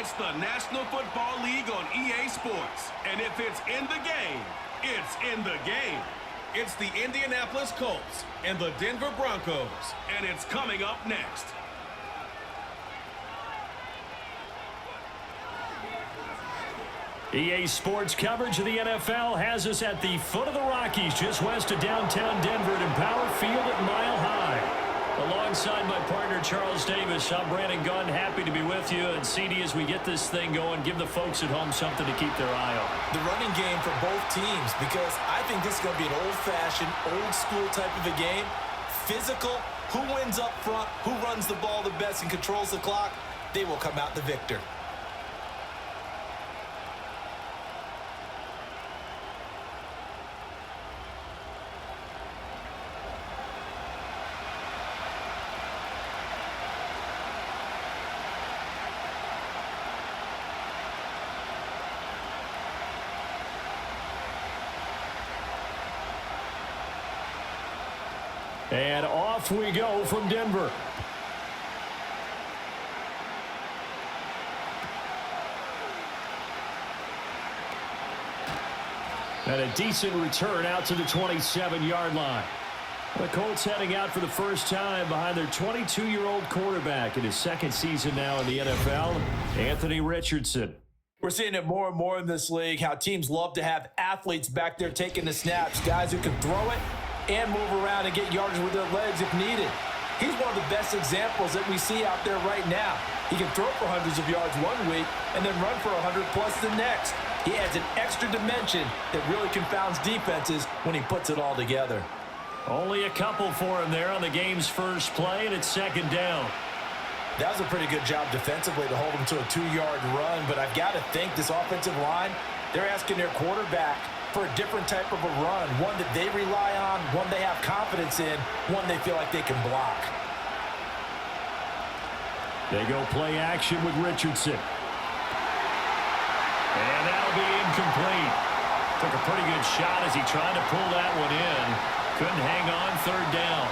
It's the National Football League on EA Sports. And if it's in the game, it's in the game. It's the Indianapolis Colts and the Denver Broncos. And it's coming up next. EA Sports coverage of the NFL has us at the foot of the Rockies, just west of downtown Denver at Empower Field at Mile High. Alongside my partner, Charles Davis, I'm Brandon Gunn. Happy to be with you. And CD, as we get this thing going, give the folks at home something to keep their eye on. The running game for both teams, because I think this is going to be an old-fashioned, old-school type of a game. Physical, who wins up front, who runs the ball the best and controls the clock, they will come out the victor. And off we go from Denver. And a decent return out to the 27-yard line. The Colts heading out for the first time behind their 22-year-old quarterback in his second season now in the NFL, Anthony Richardson. We're seeing it more and more in this league, how teams love to have athletes back there taking the snaps, guys who can throw it and move around and get yardage with their legs if needed. He's one of the best examples that we see out there right now. He can throw for hundreds of yards one week and then run for 100+ the next. He adds an extra dimension that really confounds defenses when he puts it all together. Only a couple for him there on the game's first play, and it's second down. That was a pretty good job defensively to hold him to a 2-yard run, but I've got to think this offensive line, they're asking their quarterback for a different type of a run, one that they rely on, one they have confidence in, one they feel like they can block. They go play action with Richardson. And that'll be incomplete. Took a pretty good shot as he tried to pull that one in. Couldn't hang on, third down.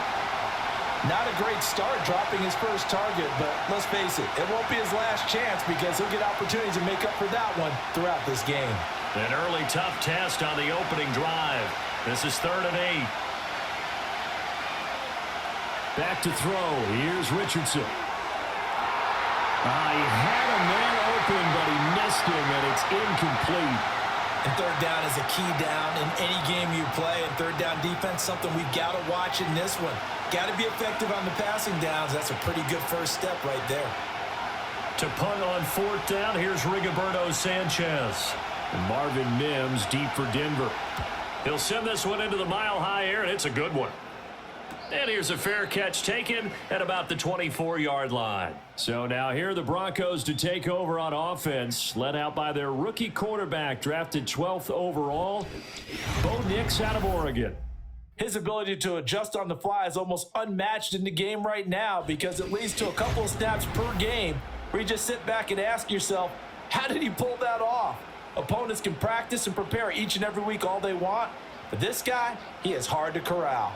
Not a great start dropping his first target, but let's face it, it won't be his last chance because he'll get opportunities to make up for that one throughout this game. An early tough test on the opening drive. This is 3rd and 8. Back to throw. Here's Richardson. He had a man open, but he missed him, and it's incomplete. And third down is a key down in any game you play. And third down defense, something we've got to watch in this one. Got to be effective on the passing downs. That's a pretty good first step right there. To punt on 4th down, here's Rigoberto Sanchez. And Marvin Mims deep for Denver. He'll send this one into the mile-high air, and it's a good one. And here's a fair catch taken at about the 24-yard line. So now here are the Broncos to take over on offense, led out by their rookie quarterback, drafted 12th overall, Bo Nix out of Oregon. His ability to adjust on the fly is almost unmatched in the game right now because it leads to a couple of snaps per game where you just sit back and ask yourself, how did he pull that off? Opponents can practice and prepare each and every week all they want, but this guy, he is hard to corral.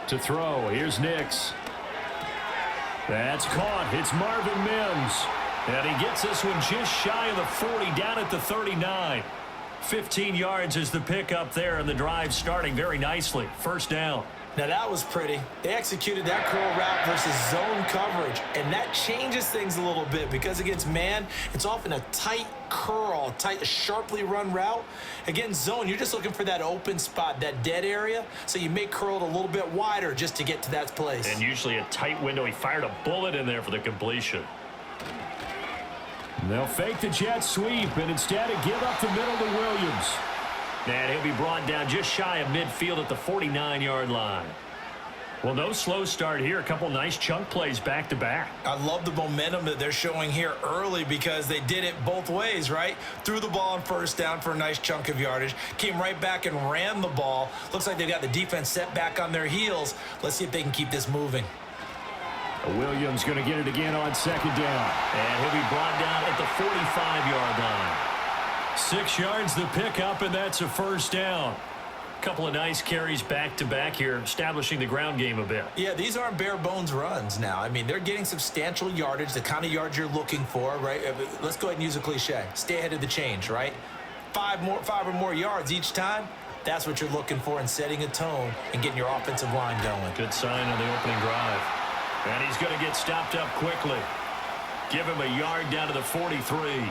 To throw, here's Nix. That's caught. It's Marvin Mims. And he gets this one just shy of the 40, down at the 39. 15 yards is the pickup there, and the drive starting very nicely. First down. Now that was pretty. They executed that curl route versus zone coverage, and that changes things a little bit because against man, it's often a tight curl, tight, sharply run route. Against zone, you're just looking for that open spot, that dead area, so you may curl it a little bit wider just to get to that place. And usually a tight window. He fired a bullet in there for the completion. They'll fake the jet sweep and instead give up the middle to Williams. And he'll be brought down just shy of midfield at the 49-yard line. Well, no slow start here. A couple nice chunk plays back-to-back. I love the momentum that they're showing here early because they did it both ways, right? Threw the ball on first down for a nice chunk of yardage. Came right back and ran the ball. Looks like they've got the defense set back on their heels. Let's see if they can keep this moving. Williams going to get it again on second down. And he'll be brought down at the 45-yard line. 6 yards the pickup, and that's a first down. Couple of nice carries back-to-back here, establishing the ground game a bit. Yeah, these aren't bare-bones runs now. I mean, they're getting substantial yardage, the kind of yards you're looking for, right? Let's go ahead and use a cliche. Stay ahead of the change, right? Five or more yards each time, that's what you're looking for in setting a tone and getting your offensive line going. Good sign on the opening drive. And he's going to get stopped up quickly. Give him a yard down to the 43.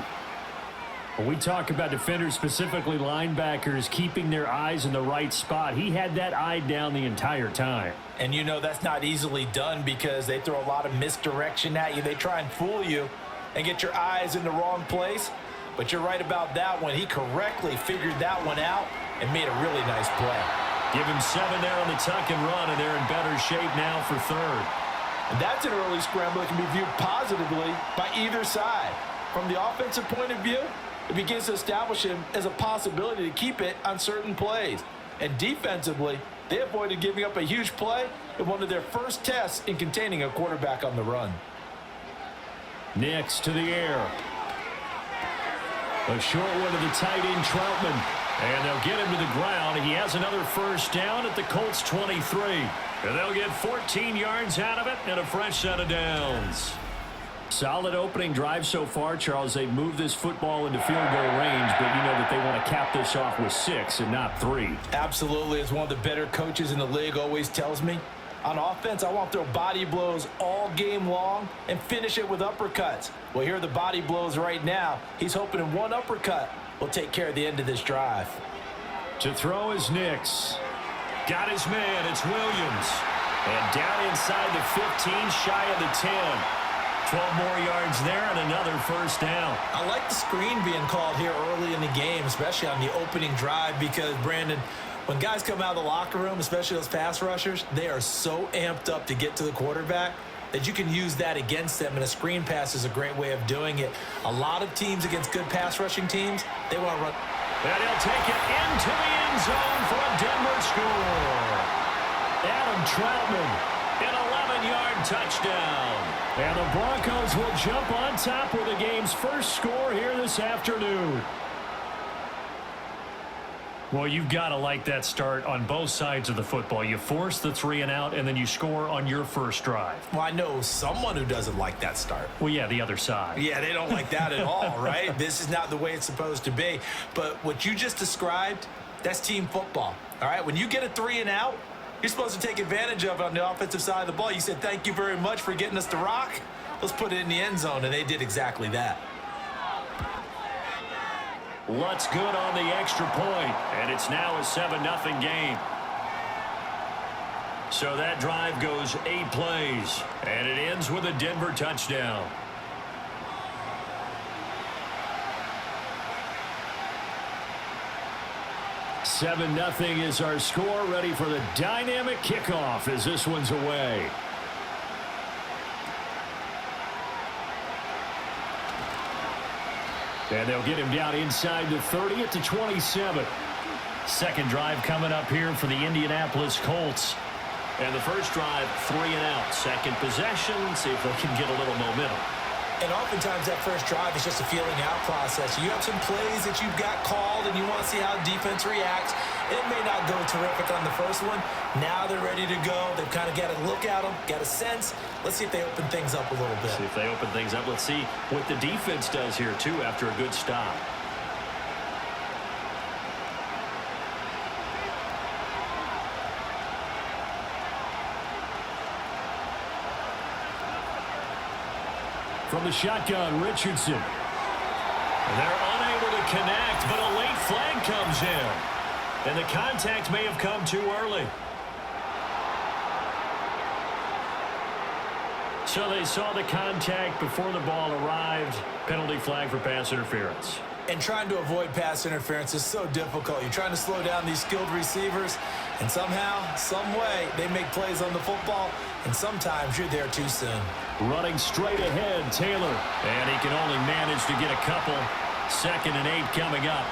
When we talk about defenders, specifically linebackers, keeping their eyes in the right spot, he had that eye down the entire time. And you know that's not easily done because they throw a lot of misdirection at you. They try and fool you and get your eyes in the wrong place. But you're right about that one. He correctly figured that one out and made a really nice play. Give him 7 there on the tuck and run, and they're in better shape now for third. And that's an early scramble that can be viewed positively by either side. From the offensive point of view, it begins to establish him as a possibility to keep it on certain plays. And defensively, they avoided giving up a huge play in one of their first tests in containing a quarterback on the run. Next to the air. A short one to the tight end, Troutman. And they'll get him to the ground. He has another first down at the Colts 23. And they'll get 14 yards out of it and a fresh set of downs. Solid opening drive so far, Charles. They've moved this football into field goal range, but you know that they want to cap this off with 6 and not 3. Absolutely. As one of the better coaches in the league always tells me, on offense, I want to throw body blows all game long and finish it with uppercuts. Well, here are the body blows right now. He's hoping in one uppercut will take care of the end of this drive. To throw is Nix. Got his man. It's Williams. And down inside the 15, shy of the 10. 12 more yards there and another first down. I like the screen being called here early in the game, especially on the opening drive, because, Brandon, when guys come out of the locker room, especially those pass rushers, they are so amped up to get to the quarterback that you can use that against them, and a screen pass is a great way of doing it. A lot of teams against good pass rushing teams, they want to run. And he'll take it into the end zone for a Denver score. Adam Troutman, an 11-yard touchdown. And the Broncos will jump on top with the game's first score here this afternoon. Well, you've got to like that start on both sides of the football. You force the 3 and out, and then you score on your first drive. Well, I know someone who doesn't like that start. Well, yeah, the other side. Yeah, they don't like that at all, right? This is not the way it's supposed to be. But what you just described, that's team football, all right? When you get a 3 and out, you're supposed to take advantage of it on the offensive side of the ball. You said, thank you very much for getting us to rock. Let's put it in the end zone, and they did exactly that. Lutz good on the extra point, and it's now a 7-0 game. So that drive goes 8 plays, and it ends with a Denver touchdown. Seven 0 is our score, ready for the dynamic kickoff as this one's away. And they'll get him down inside the 30 at the 27. Second drive coming up here for the Indianapolis Colts. And the first drive, 3 and out. Second possession, see if they can get a little momentum. And oftentimes that first drive is just a feeling out process. You have some plays that you've got called and you want to see how defense reacts. It may not go terrific on the first one. Now they're ready to go. They've kind of got to look at them, got a sense. Let's see if they open things up a little bit. See if they open things up. Let's see what the defense does here, too, after a good stop. From the shotgun, Richardson. They're unable to connect, but a late flag comes in. And the contact may have come too early. So they saw the contact before the ball arrived. Penalty flag for pass interference. And trying to avoid pass interference is so difficult. You're trying to slow down these skilled receivers, and somehow, some way, they make plays on the football, and sometimes you're there too soon. Running straight ahead, Taylor. And he can only manage to get a couple. 2nd and 8 coming up.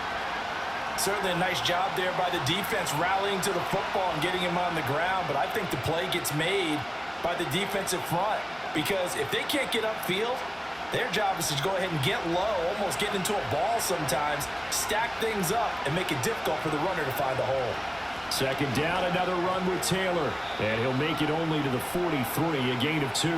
Certainly a nice job there by the defense rallying to the football and getting him on the ground, but I think the play gets made by the defensive front because if they can't get upfield, their job is to go ahead and get low, almost get into a ball sometimes, stack things up, and make it difficult for the runner to find a hole. Second down, another run with Taylor. And he'll make it only to the 43, a gain of 2.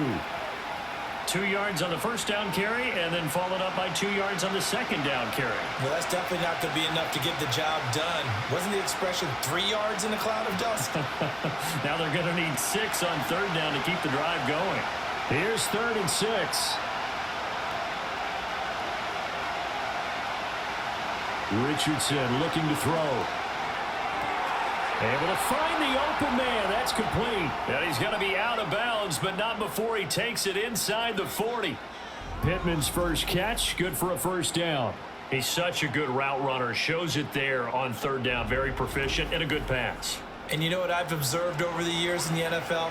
2 yards on the first down carry, and then followed up by 2 yards on the second down carry. Well, that's definitely not going to be enough to get the job done. Wasn't the expression 3 yards in a cloud of dust? Now they're going to need 6 on third down to keep the drive going. Here's 3rd and 6. Richardson looking to throw. Able to find the open man. That's complete. And he's going to be out of bounds, but not before he takes it inside the 40. Pittman's first catch, good for a first down. He's such a good route runner. Shows it there on third down. Very proficient and a good pass. And you know what I've observed over the years in the NFL?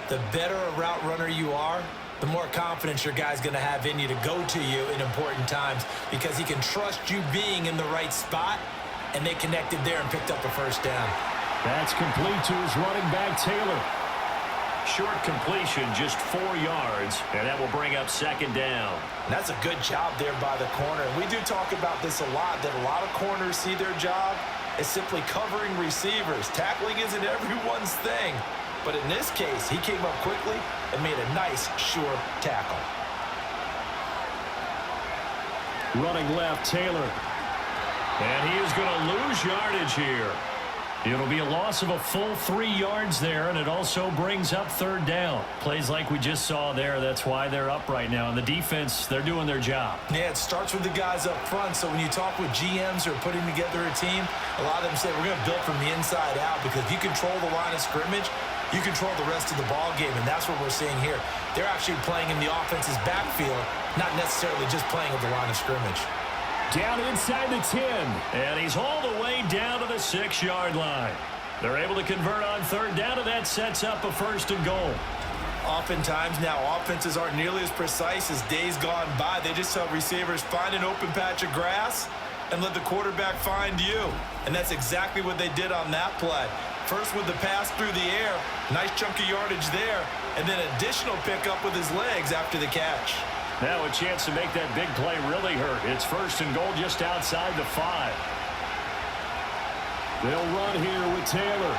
The better a route runner you are, the more confidence your guy's going to have in you to go to you in important times because he can trust you being in the right spot, and they connected there and picked up a first down. That's complete to his running back, Taylor. Short completion, just 4 yards, and that will bring up second down. And that's a good job there by the corner. And we do talk about this a lot, that a lot of corners see their job as simply covering receivers. Tackling isn't everyone's thing. But in this case, he came up quickly and made a nice, sure tackle. Running left, Taylor. And he is going to lose yardage here. It'll be a loss of a full 3 yards there, and it also brings up third down. Plays like we just saw there. That's why they're up right now. And the defense, they're doing their job. Yeah, it starts with the guys up front. So when you talk with GMs who are putting together a team, a lot of them say we're going to build from the inside out because if you control the line of scrimmage, you control the rest of the ball game, and that's what we're seeing here. They're actually playing in the offense's backfield, not necessarily just playing at the line of scrimmage. Down inside the 10, and he's all the way down to the 6-yard line. They're able to convert on third down, and that sets up a first and goal. Oftentimes now, offenses aren't nearly as precise as days gone by. They just tell receivers, find an open patch of grass and let the quarterback find you. And that's exactly what they did on that play. First with the pass through the air, nice chunk of yardage there, and then additional pickup with his legs after the catch. Now a chance to make that big play really hurt. It's first and goal just outside the 5. They'll run here with Taylor.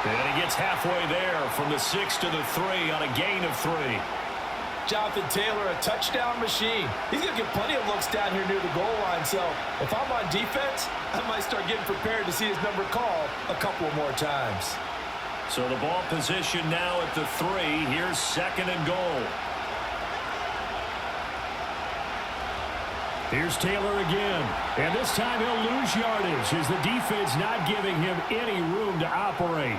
And he gets halfway there from the 6 to the 3 on a gain of 3. Jonathan Taylor, a touchdown machine. He's going to get plenty of looks down here near the goal line. So if I'm on defense, I might start getting prepared to see his number called a couple more times. So the ball position now at the 3. Here's second and goal. Here's Taylor again. And this time he'll lose yardage as the defense not giving him any room to operate.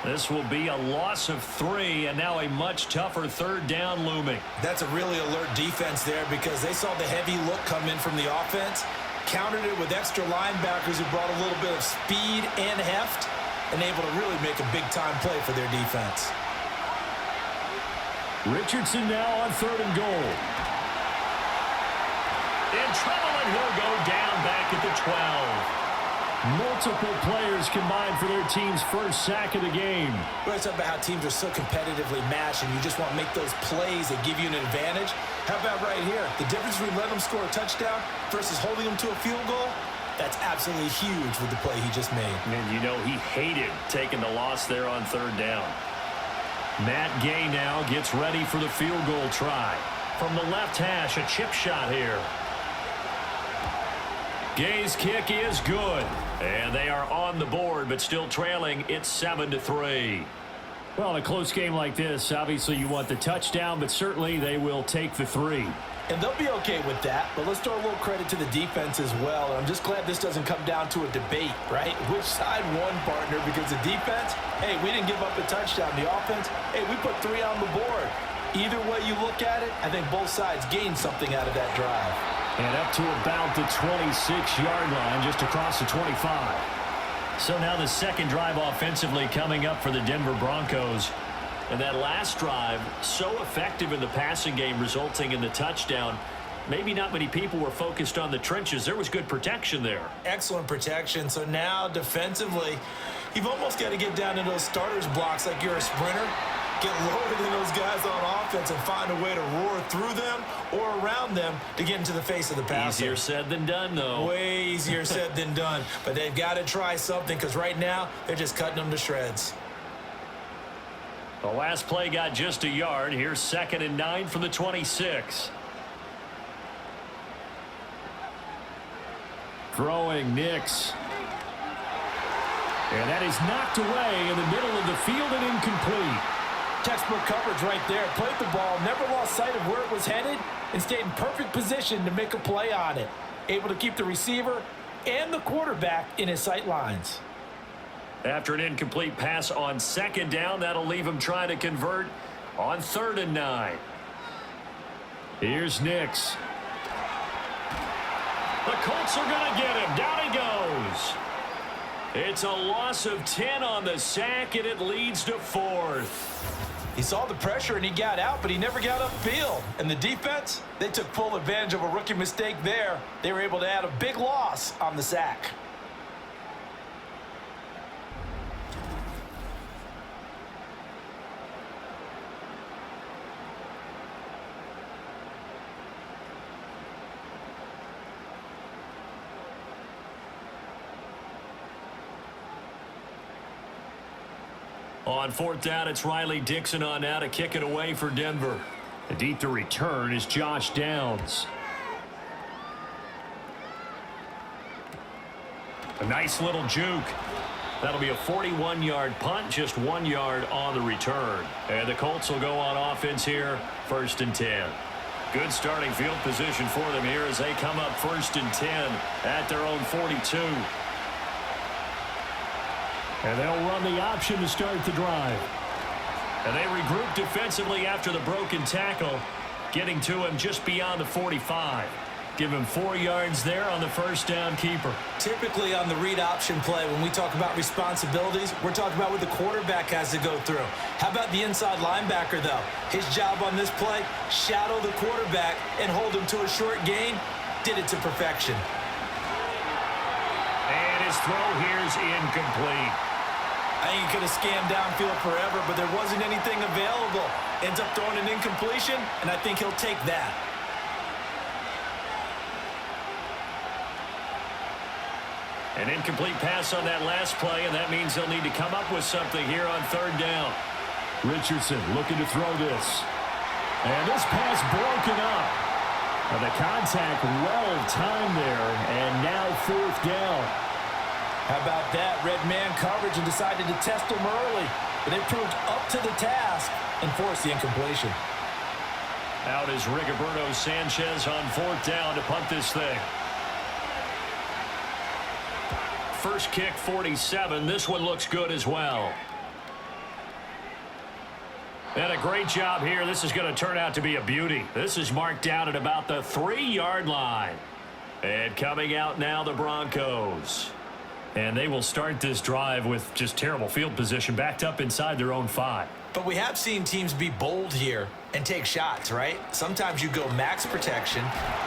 This will be a loss of 3, and now a much tougher third down looming. That's a really alert defense there because they saw the heavy look come in from the offense, countered it with extra linebackers who brought a little bit of speed and heft, and able to really make a big-time play for their defense. Richardson now on third and goal. In trouble, and he'll go down back at the 12. Multiple players combined for their team's first sack of the game. We're talking about how teams are so competitively matched, and you just want to make those plays that give you an advantage. How about right here? The difference between letting them score a touchdown versus holding them to a field goal, that's absolutely huge with the play he just made. And you know he hated taking the loss there on third down. Matt Gay now gets ready for the field goal try. From the left hash, a chip shot here. Gay's kick is good. And they are on the board, but still trailing. It's 7-3. Well, in a close game like this, obviously you want the touchdown, but certainly they will take the 3. And they'll be okay with that, but let's throw a little credit to the defense as well. And I'm just glad this doesn't come down to a debate, right? Which side won, partner? Because the defense, hey, we didn't give up a touchdown. The offense, hey, we put 3 on the board. Either way you look at it, I think both sides gained something out of that drive. And up to about the 26-yard line, just across the 25. So now the second drive offensively coming up for the Denver Broncos. And that last drive, so effective in the passing game, resulting in the touchdown. Maybe not many people were focused on the trenches. There was good protection there. Excellent protection. So now defensively, you've almost got to get down to those starters blocks like you're a sprinter. Get lower than those guys on offense and find a way to roar through them or around them to get into the face of the passer. Easier said than done, though. Way easier said than done. But they've got to try something because right now they're just cutting them to shreds. The last play got just a yard. Here's 2nd and 9 from the 26. Throwing Nix. And that is knocked away in the middle of the field and incomplete. Textbook coverage right there. Played the ball, never lost sight of where it was headed, and stayed in perfect position to make a play on it. Able to keep the receiver and the quarterback in his sight lines. After an incomplete pass on 2nd down, that'll leave him trying to convert on 3rd and 9. Here's Nix. The Colts are going to get him. Down he goes. It's a loss of 10 on the sack, and it leads to 4th. He saw the pressure and he got out, but he never got upfield. And the defense, they took full advantage of a rookie mistake there. They were able to add a big loss on the sack. On 4th down, it's Riley Dixon on now to kick it away for Denver. The deep to return is Josh Downs. A nice little juke. That'll be a 41-yard punt, just 1 yard on the return. And the Colts will go on offense here, 1st and 10. Good starting field position for them here as they come up 1st and 10 at their own 42. And they'll run the option to start the drive. And they regroup defensively after the broken tackle, getting to him just beyond the 45. Give him 4 yards there on the 1st down keeper. Typically on the read option play, when we talk about responsibilities, we're talking about what the quarterback has to go through. How about the inside linebacker, though? His job on this play, shadow the quarterback and hold him to a short gain. Did it to perfection. And his throw here's incomplete. I think he could have scanned downfield forever, but there wasn't anything available. Ends up throwing an incompletion, and I think he'll take that. An incomplete pass on that last play, and that means they'll need to come up with something here on 3rd down. Richardson looking to throw this. And this pass broken up. And the contact well timed there, and now 4th down. How about that? Red man coverage and decided to test him early. But they proved up to the task and forced the incompletion. Out is Rigoberto Sanchez on 4th down to punt this thing. First kick, 47. This one looks good as well. And a great job here. This is going to turn out to be a beauty. This is marked out at about the 3-yard line. And coming out now, the Broncos. And they will start this drive with just terrible field position, backed up inside their own 5. But we have seen teams be bold here and take shots, right? Sometimes you go max protection,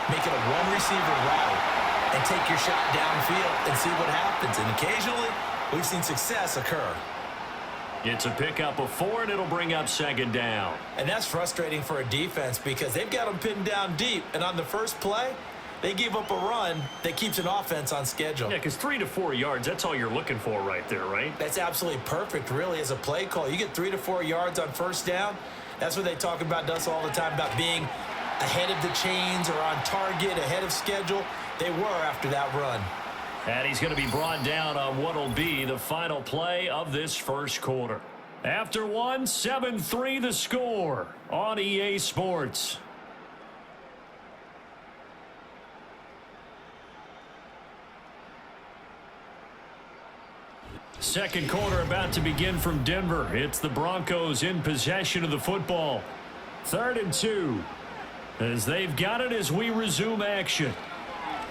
make it a one-receiver route, and take your shot downfield and see what happens. And occasionally, we've seen success occur. It's a pickup of 4, and it'll bring up 2nd down. And that's frustrating for a defense because they've got them pinned down deep. And on the first play, they gave up a run that keeps an offense on schedule. Yeah, because 3 to 4 yards, that's all you're looking for right there, right? That's absolutely perfect, really, as a play call. You get 3 to 4 yards on 1st down. That's what they talk about us all the time, about being ahead of the chains or on target, ahead of schedule. They were after that run. And he's going to be brought down on what will be the final play of this first quarter. After 1, 7-3 the score on EA Sports. Second quarter about to begin from Denver. It's the Broncos in possession of the football. 3rd and 2. As they've got it as we resume action.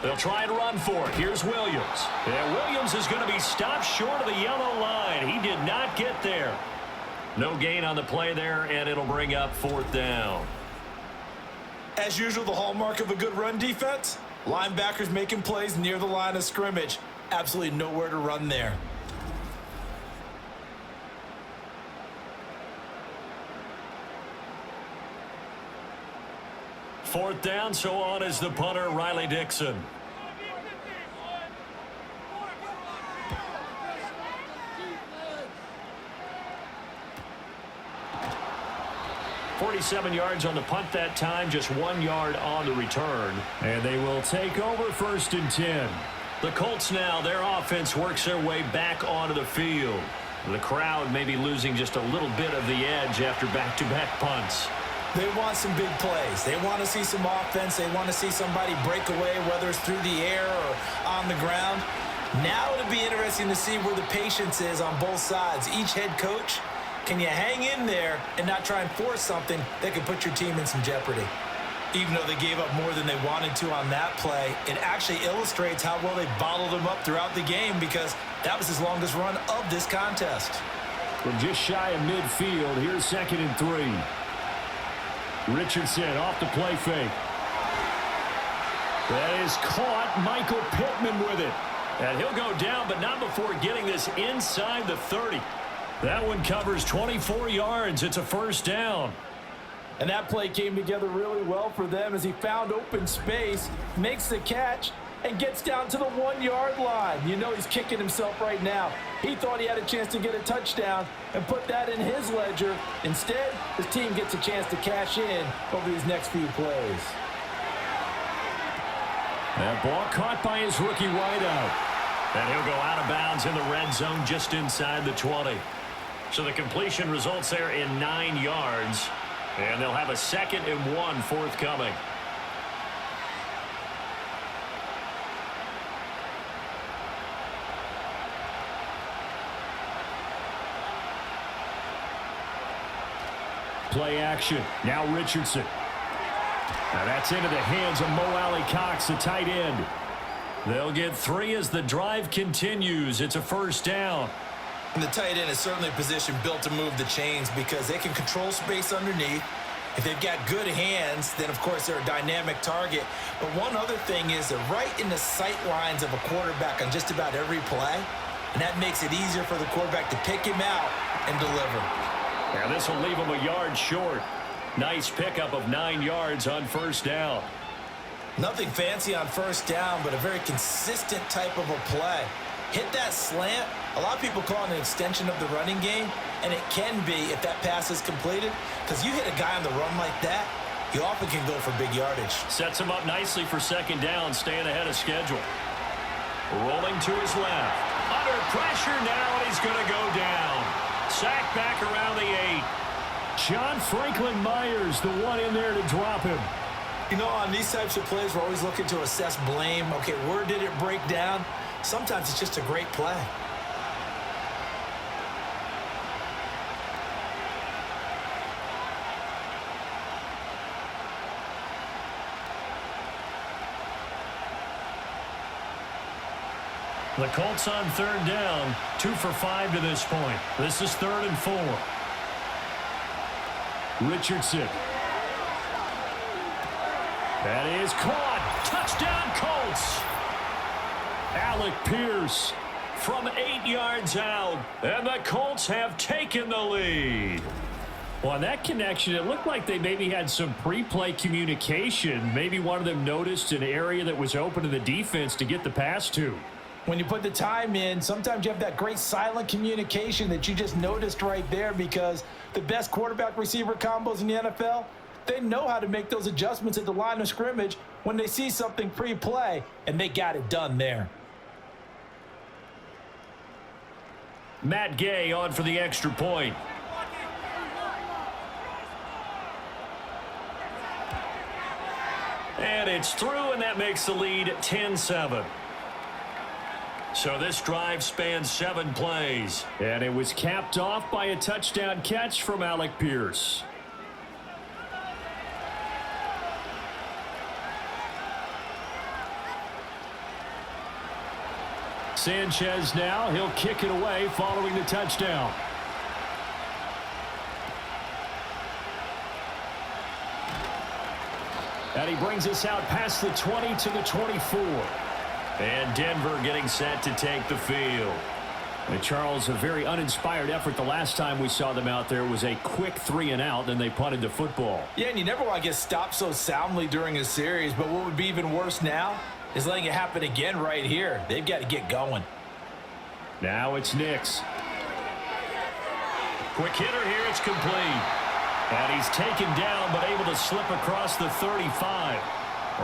They'll try and run for it. Here's Williams. And Williams is going to be stopped short of the yellow line. He did not get there. No gain on the play there, and it'll bring up 4th down. As usual, the hallmark of a good run defense, linebackers making plays near the line of scrimmage. Absolutely nowhere to run there. 4th down, so on is the punter, Riley Dixon. "47 yards on the punt that time, just 1 yard on the return. And they will take over 1st and 10. The Colts now, their offense works their way back onto the field. The crowd may be losing just a little bit of the edge after back-to-back punts. They want some big plays. They want to see some offense. They want to see somebody break away, whether it's through the air or on the ground. Now it'll be interesting to see where the patience is on both sides. Each head coach, can you hang in there and not try and force something that could put your team in some jeopardy? Even though they gave up more than they wanted to on that play, it actually illustrates how well they bottled them up throughout the game because that was his longest run of this contest. From just shy of midfield, here's 2nd and 3. Richardson off the play fake. That is caught. Michael Pittman with it. And he'll go down, but not before getting this inside the 30. That one covers 24 yards. It's a 1st down. And that play came together really well for them as he found open space, makes the catch, and gets down to the 1-yard line. You know he's kicking himself right now. He thought he had a chance to get a touchdown and put that in his ledger. Instead, his team gets a chance to cash in over these next few plays. That ball caught by his rookie wideout. And he'll go out of bounds in the red zone just inside the 20. So the completion results there in 9 yards. And they'll have a 2nd and 1 forthcoming. Play action. Now Richardson. Now that's into the hands of Mo Alley-Cox, the tight end. They'll get 3 as the drive continues. It's a 1st down. And the tight end is certainly a position built to move the chains because they can control space underneath. If they've got good hands, then of course they're a dynamic target. But one other thing is they're right in the sight lines of a quarterback on just about every play. And that makes it easier for the quarterback to pick him out and deliver. Now this will leave him a yard short. Nice pickup of 9 yards on 1st down. Nothing fancy on 1st down, but a very consistent type of a play. Hit that slant. A lot of people call it an extension of the running game, and it can be if that pass is completed, because you hit a guy on the run like that, he often can go for big yardage. Sets him up nicely for 2nd down, staying ahead of schedule. Rolling to his left. Under pressure now, and he's going to go down. Sacked back around the 8. John Franklin Myers, the one in there to drop him. You know, on these types of plays, we're always looking to assess blame. Okay, where did it break down? Sometimes it's just a great play. The Colts on 3rd down, 2 for 5 to this point. This is 3rd and 4. Richardson. That is caught. Touchdown Colts. Alec Pierce From 8 yards out. And the Colts have taken the lead. Well, on that connection, it looked like they maybe had some pre-play communication. Maybe one of them noticed an area that was open to the defense to get the pass to. When you put the time in, sometimes you have that great silent communication that you just noticed right there, because the best quarterback-receiver combos in the NFL, they know how to make those adjustments at the line of scrimmage when they see something pre-play, and they got it done there. Matt Gay on for the extra point. And it's through, and that makes the lead 10-7. So this drive spans 7 plays. And it was capped off by a touchdown catch from Alec Pierce. Sanchez now, he'll kick it away following the touchdown. And he brings us out past the 20 to the 24. And Denver getting set to take the field. And Charles, a very uninspired effort the last time we saw them out there was a quick 3-and-out, then they punted the football. Yeah, and you never want to get stopped so soundly during a series, but what would be even worse now is letting it happen again right here. They've got to get going. Now it's Nix. Quick hitter here, it's complete. And he's taken down, but able to slip across the 35.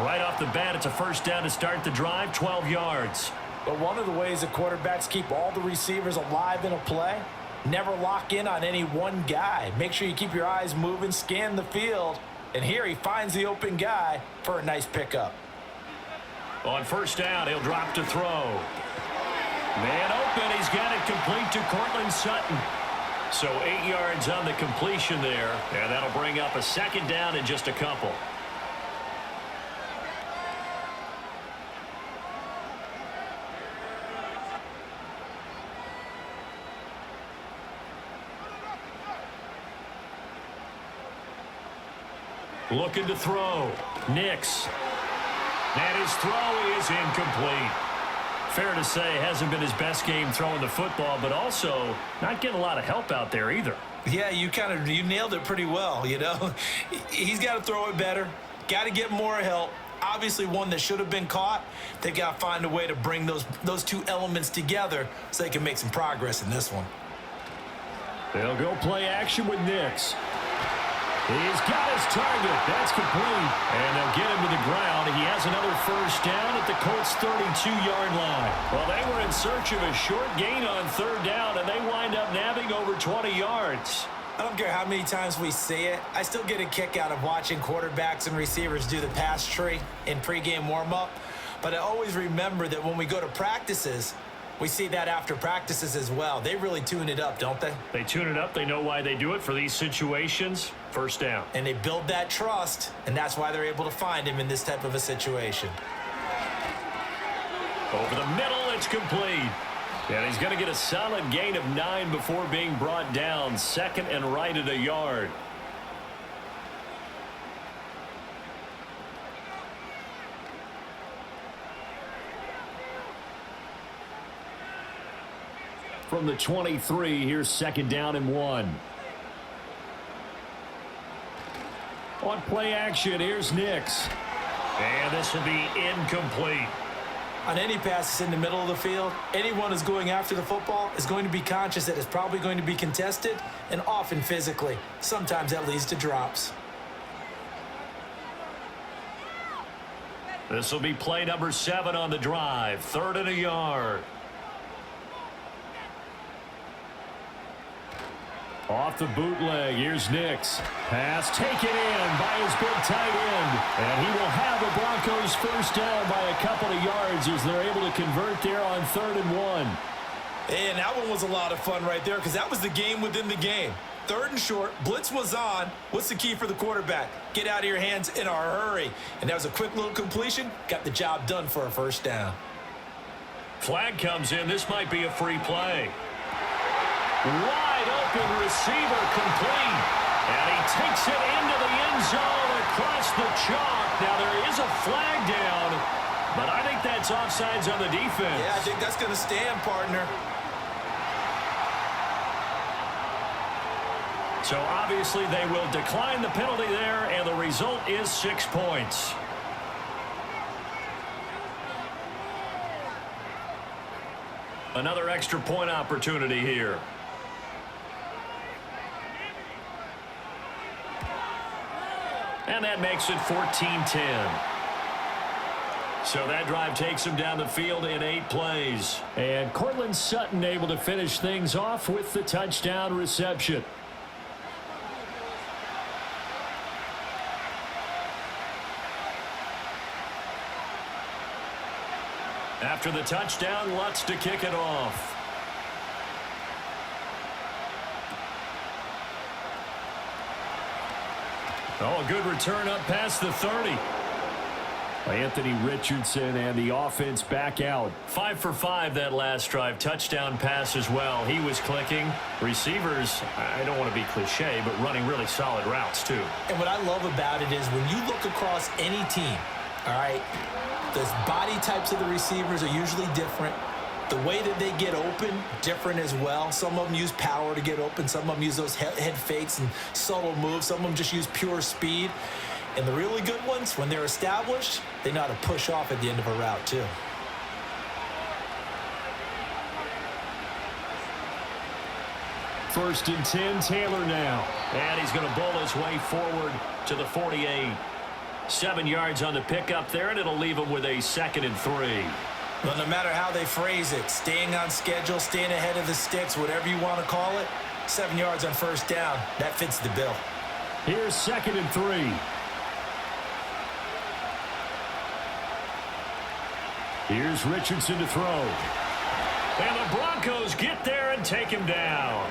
Right off the bat, it's a first down to start the drive, 12 yards. But one of the ways that quarterbacks keep all the receivers alive in a play, never lock in on any one guy. Make sure you keep your eyes moving, scan the field, and here he finds the open guy for a nice pickup. On first down, he'll drop to throw. Man open, he's got it complete to Cortland Sutton. So 8 yards on the completion there, and that'll bring up a second down in just a couple. Looking to throw. Nix. And his throw is incomplete. Fair to say, hasn't been his best game throwing the football, but also not getting a lot of help out there either. Yeah, you nailed it pretty well, you know. He's got to throw it better. Got to get more help. Obviously one that should have been caught. They got to find a way to bring those two elements together so they can make some progress in this one. They'll go play action with Nix. He's got his target. That's complete. And they'll get him to the ground. He has another first down at the Colts' 32-yard line. Well, they were in search of a short gain on third down, and they wind up nabbing over 20 yards. I don't care how many times we see it. I still get a kick out of watching quarterbacks and receivers do the pass tree in pregame warm-up. But I always remember that when we go to practices, we see that after practices as well. They really tune it up, don't they? They tune it up. They know why they do it for these situations. First down. And they build that trust, and that's why they're able to find him in this type of a situation. Over the middle, it's complete. And he's going to get a solid gain of 9 before being brought down. Second and right at a yard. From the 23, here's second down and 1. On play action, here's Nix. And this will be incomplete. On any passes in the middle of the field, anyone who's going after the football is going to be conscious that it's probably going to be contested and often physically. Sometimes that leads to drops. This will be play number 7 on the drive. Third and a yard. Off the bootleg, here's Nix. Pass taken in by his big tight end. And he will have the Broncos first down by a couple of yards as they're able to convert there on 3rd and 1. And that one was a lot of fun right there because that was the game within the game. 3rd and short, blitz was on. What's the key for the quarterback? Get out of your hands in a hurry. And that was a quick little completion. Got the job done for a first down. Flag comes in. This might be a free play. Wide open receiver complete. And he takes it into the end zone across the chalk. Now there is a flag down, but I think that's offsides on the defense. Yeah, I think that's going to stand, partner. So obviously they will decline the penalty there, and the result is 6 points. Another extra point opportunity here. And that makes it 14-10. So that drive takes him down the field in 8 plays. And Cortland Sutton able to finish things off with the touchdown reception. After the touchdown, Lutz to kick it off. Oh, a good return up past the 30. Anthony Richardson and the offense back out. 5 for 5 that last drive. Touchdown pass as well. He was clicking. Receivers, I don't want to be cliche, but running really solid routes too. And what I love about it is when you look across any team, all right, the body types of the receivers are usually different. the way that they get open, different as well. Some of them use power to get open. Some of them use those head fakes and subtle moves. Some of them just use pure speed. And the really good ones, when they're established, they know how to push off at the end of a route too. First and 10, Taylor now. And he's going to bowl his way forward to the 48. 7 yards on the pickup there, and it'll leave him with a 2nd and 3. Well, no matter how they phrase it, staying on schedule, staying ahead of the sticks, whatever you want to call it, 7 yards on first down, that fits the bill. Here's 2nd and 3. Here's Richardson to throw. And the Broncos get there and take him down.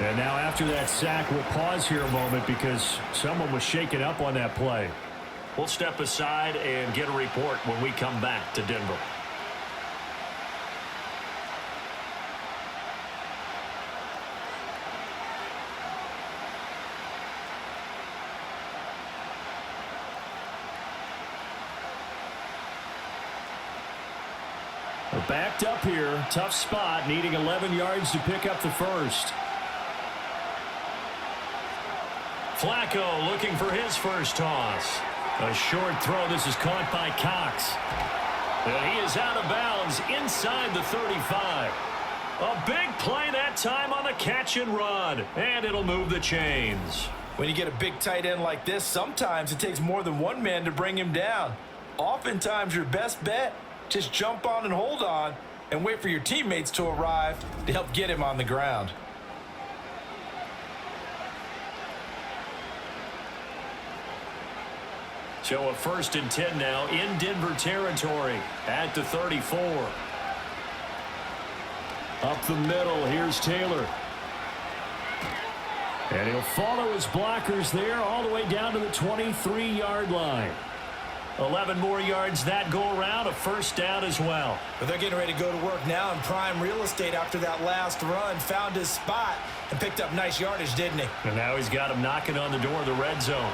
And now after that sack, we'll pause here a moment because someone was shaken up on that play. We'll step aside and get a report when we come back to Denver. We're backed up here. Tough spot, needing 11 yards to pick up the first. Flacco looking for his first toss. A short throw. This is caught by Cox. And he is out of bounds inside the 35. A big play that time on the catch and run. And it'll move the chains. When you get a big tight end like this, sometimes it takes more than one man to bring him down. Oftentimes your best bet, just jump on and hold on and wait for your teammates to arrive to help get him on the ground. So a 1st and 10 now in Denver territory at the 34. Up the middle, here's Taylor. And he'll follow his blockers there all the way down to the 23-yard line. 11 more yards that go around, a first down as well. But they're getting ready to go to work now in prime real estate after that last run. Found his spot and picked up nice yardage, didn't he? And now he's got him knocking on the door of the red zone.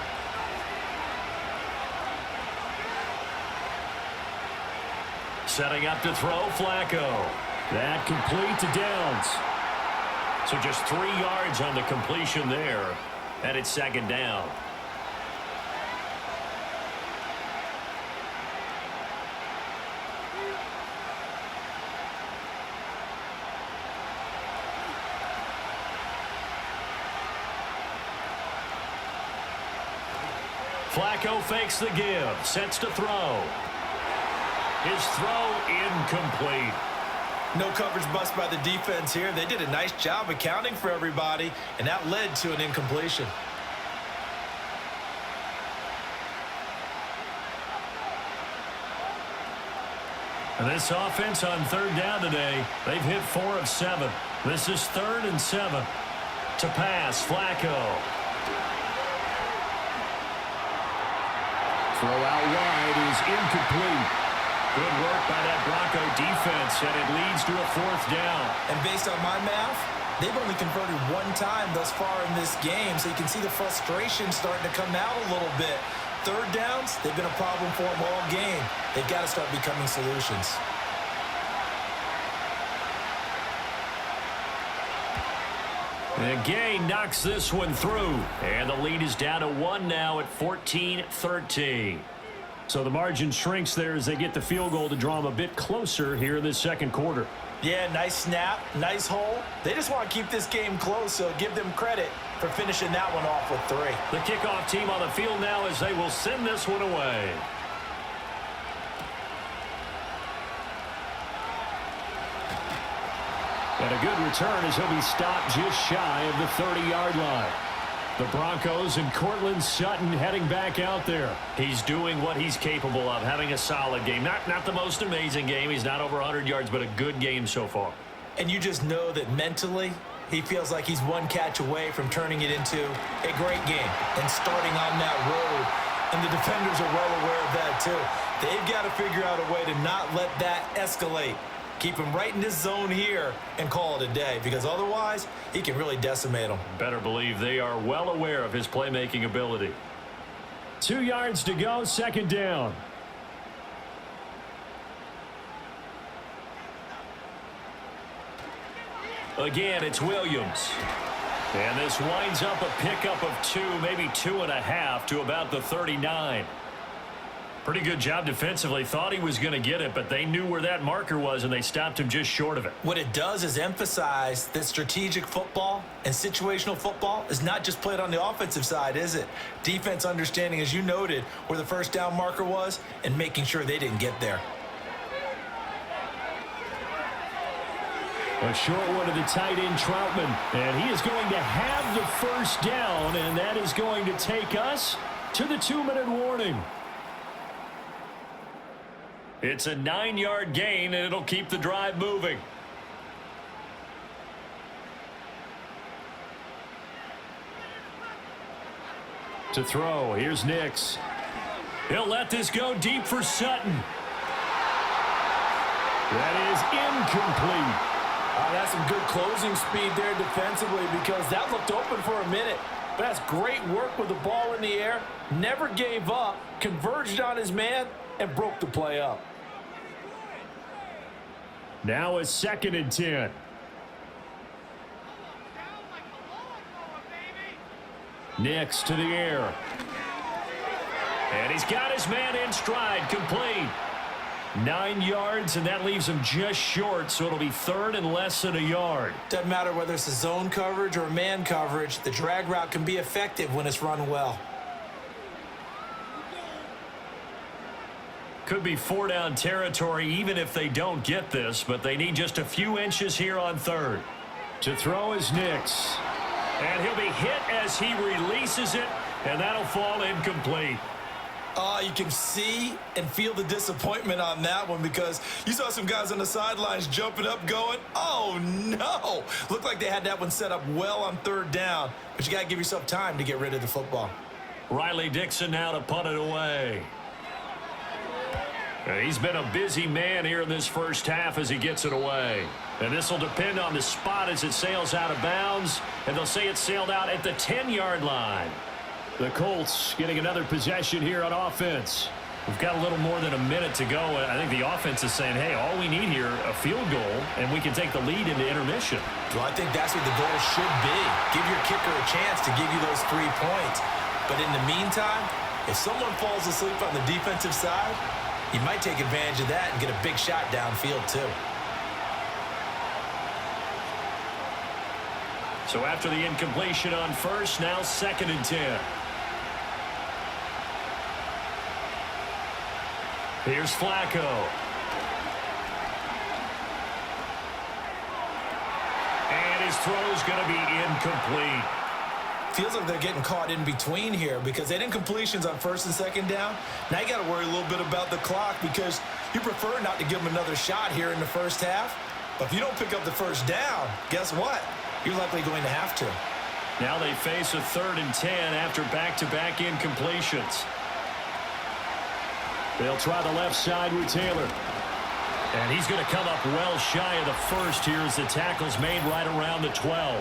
Setting up to throw, Flacco. That complete to Downs. So just 3 yards on the completion there. And it's 2nd down. Flacco fakes the give, sets to throw. His throw incomplete. No coverage bust by the defense here. They did a nice job accounting for everybody, and that led to an incompletion. And this offense on 3rd down today, they've hit 4 of 7. This is 3rd and 7. To pass, Flacco. Throw out wide is incomplete. Good work by that Bronco defense, and it leads to a 4th down. And based on my math, they've only converted 1 time thus far in this game, so you can see the frustration starting to come out a little bit. 3rd downs, they've been a problem for them all game. They've got to start becoming solutions. And Gay knocks this one through, and the lead is down to 1 now at 14-13. So the margin shrinks there as they get the field goal to draw them a bit closer here in this 2nd quarter. Yeah, nice snap, nice hole. They just want to keep this game close, so give them credit for finishing that one off with 3. The kickoff team on the field now as they will send this one away. And a good return as he'll be stopped just shy of the 30-yard line. The Broncos and Cortland Sutton heading back out there. He's doing what he's capable of, having a solid game. Not the most amazing game. He's not over 100 yards, but a good game so far. And you just know that mentally, he feels like he's 1 catch away from turning it into a great game and starting on that road. And the defenders are well aware of that too. They've got to figure out a way to not let that escalate. Keep him right in this zone here and call it a day, because otherwise he can really decimate them. Better believe they are well aware of his playmaking ability. 2 yards to go, 2nd down. Again, it's Williams. And this winds up a pickup of 2, maybe 2.5 to about the 39. Pretty good job defensively. Thought he was going to get it, but they knew where that marker was, and they stopped him just short of it. What it does is emphasize that strategic football and situational football is not just played on the offensive side, is it? Defense understanding, as you noted, where the first down marker was and making sure they didn't get there. A short one to the tight end, Troutman. And he is going to have the first down, and that is going to take us to the 2-minute warning. It's a 9-yard gain, and it'll keep the drive moving. To throw, here's Nix. He'll let this go deep for Sutton. That is incomplete. That's some good closing speed there defensively because that looked open for a minute. But that's great work with the ball in the air. Never gave up, converged on his man, and broke the play up. Now a 2nd and 10. Nix to the air. And he's got his man in stride, complete. 9 yards, and that leaves him just short, so it'll be 3rd and less than a yard. Doesn't matter whether it's a zone coverage or a man coverage, the drag route can be effective when it's run well. Could be 4-down territory even if they don't get this, but they need just a few inches here on 3rd. To throw is Nix. And he'll be hit as he releases it, and that'll fall incomplete. You can see and feel the disappointment on that one because you saw some guys on the sidelines jumping up going, oh no! Looked like they had that one set up well on 3rd down, but you got to give yourself time to get rid of the football. Riley Dixon now to punt it away. He's been a busy man here in this first half as he gets it away. And this will depend on the spot as it sails out of bounds, and they'll say it sailed out at the 10-yard line. The Colts getting another possession here on offense. We've got a little more than a minute to go. I think the offense is saying, hey, all we need here, a field goal, and we can take the lead into intermission. Well, I think that's what the goal should be. Give your kicker a chance to give you those 3 points. But in the meantime, if someone falls asleep on the defensive side, you might take advantage of that and get a big shot downfield too. So after the incompletion on 1st, now 2nd and 10. Here's Flacco. And his throw's going to be incomplete. Feels like they're getting caught in between here because they had incompletions on 1st and 2nd down. Now you got to worry a little bit about the clock because you prefer not to give them another shot here in the first half. But if you don't pick up the first down, guess what? You're likely going to have to. Now they face a 3rd and 10 after back-to-back incompletions. They'll try the left side with Taylor. And he's going to come up well shy of the 1st here as the tackle's made right around the 12.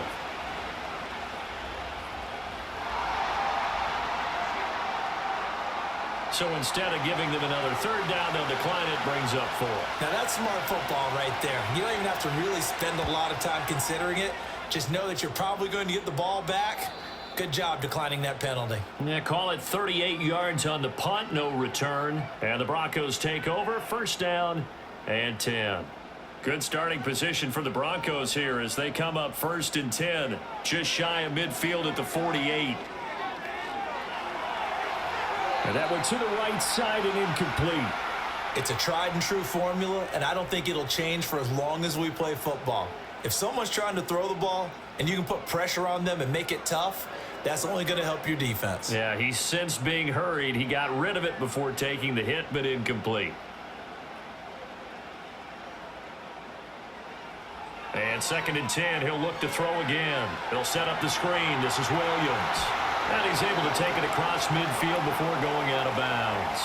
So instead of giving them another 3rd down, they'll decline it, brings up 4. Now that's smart football right there. You don't even have to really spend a lot of time considering it. Just know that you're probably going to get the ball back. Good job declining that penalty. Yeah, call it 38 yards on the punt, no return. And the Broncos take over, 1st down and 10. Good starting position for the Broncos here as they come up 1st and 10, just shy of midfield at the 48. And that went to the right side and incomplete. It's a tried and true formula, and I don't think it'll change for as long as we play football. If someone's trying to throw the ball and you can put pressure on them and make it tough, that's only going to help your defense. Yeah, he sensed being hurried. He got rid of it before taking the hit, but incomplete. And 2nd and 10, he'll look to throw again. He'll set up the screen. This is Williams. And he's able to take it across midfield before going out of bounds.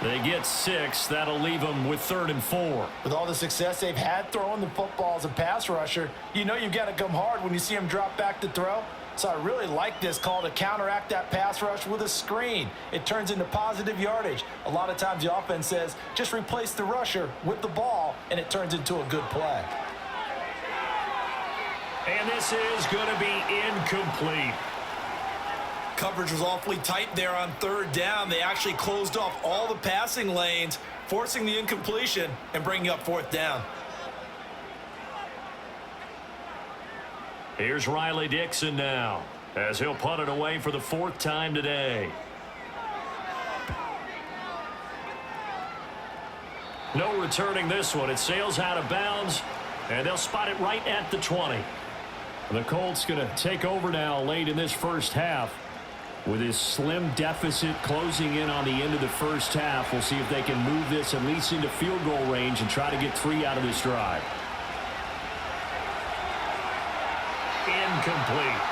They get 6. That'll leave them with 3rd and 4. With all the success they've had throwing the football as a pass rusher, you know you've got to come hard when you see him drop back to throw. So I really like this call to counteract that pass rush with a screen. It turns into positive yardage. A lot of times the offense says, just replace the rusher with the ball, and it turns into a good play. And this is going to be incomplete. Coverage was awfully tight there on third down. They actually closed off all the passing lanes, forcing the incompletion and bringing up fourth down. Here's Riley Dixon now, as he'll punt it away for the fourth time today. No returning this one. It sails out of bounds, and they'll spot it right at the 20. The Colts going to take over now late in this first half. With his slim deficit closing in on the end of the first half, we'll see if they can move this at least into field goal range and try to get 3 out of this drive. Incomplete.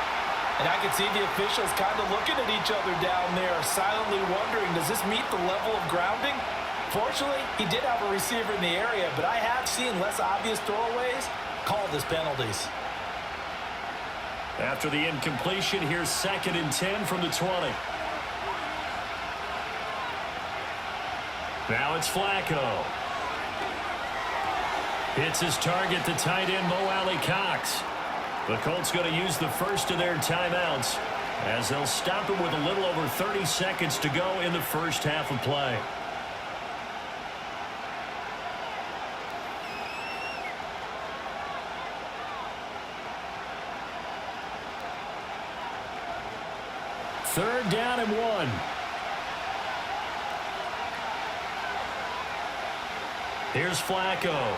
And I can see the officials kind of looking at each other down there, silently wondering, does this meet the level of grounding? Fortunately, he did have a receiver in the area, but I have seen less obvious throwaways called as penalties. After the incompletion, here's 2nd and 10 from the 20. Now it's Flacco. Hits his target, the tight end, Mo Alley Cox. The Colts going to use the first of their timeouts as they'll stop it with a little over 30 seconds to go in the first half of play. Third down and 1. Here's Flacco.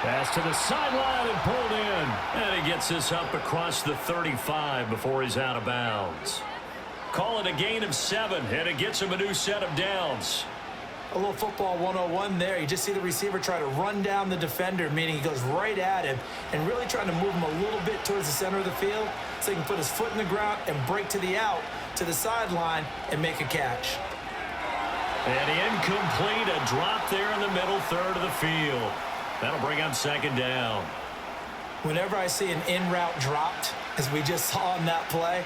Pass to the sideline and pulled in. And he gets this up across the 35 before he's out of bounds. Call it a gain of 7, and it gets him a new set of downs. A little football 101 there. You just see the receiver try to run down the defender, meaning he goes right at him and really trying to move him a little bit towards the center of the field so he can put his foot in the ground and break to the out, to the sideline, and make a catch. And incomplete, a drop there in the middle third of the field. That'll bring up 2nd down. Whenever I see an in-route dropped, as we just saw in that play,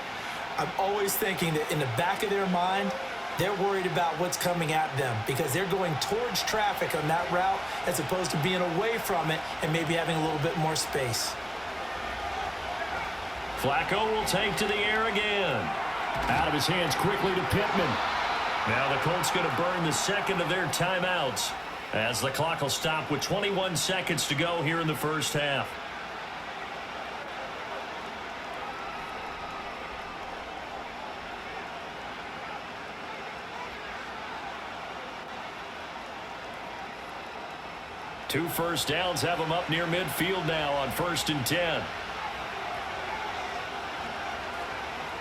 I'm always thinking that in the back of their mind, they're worried about what's coming at them because they're going towards traffic on that route as opposed to being away from it and maybe having a little bit more space. Flacco will take to the air again. Out of his hands quickly to Pittman. Now the Colts going to burn the second of their timeouts as the clock will stop with 21 seconds to go here in the first half. Two first downs have them up near midfield now on 1st and 10.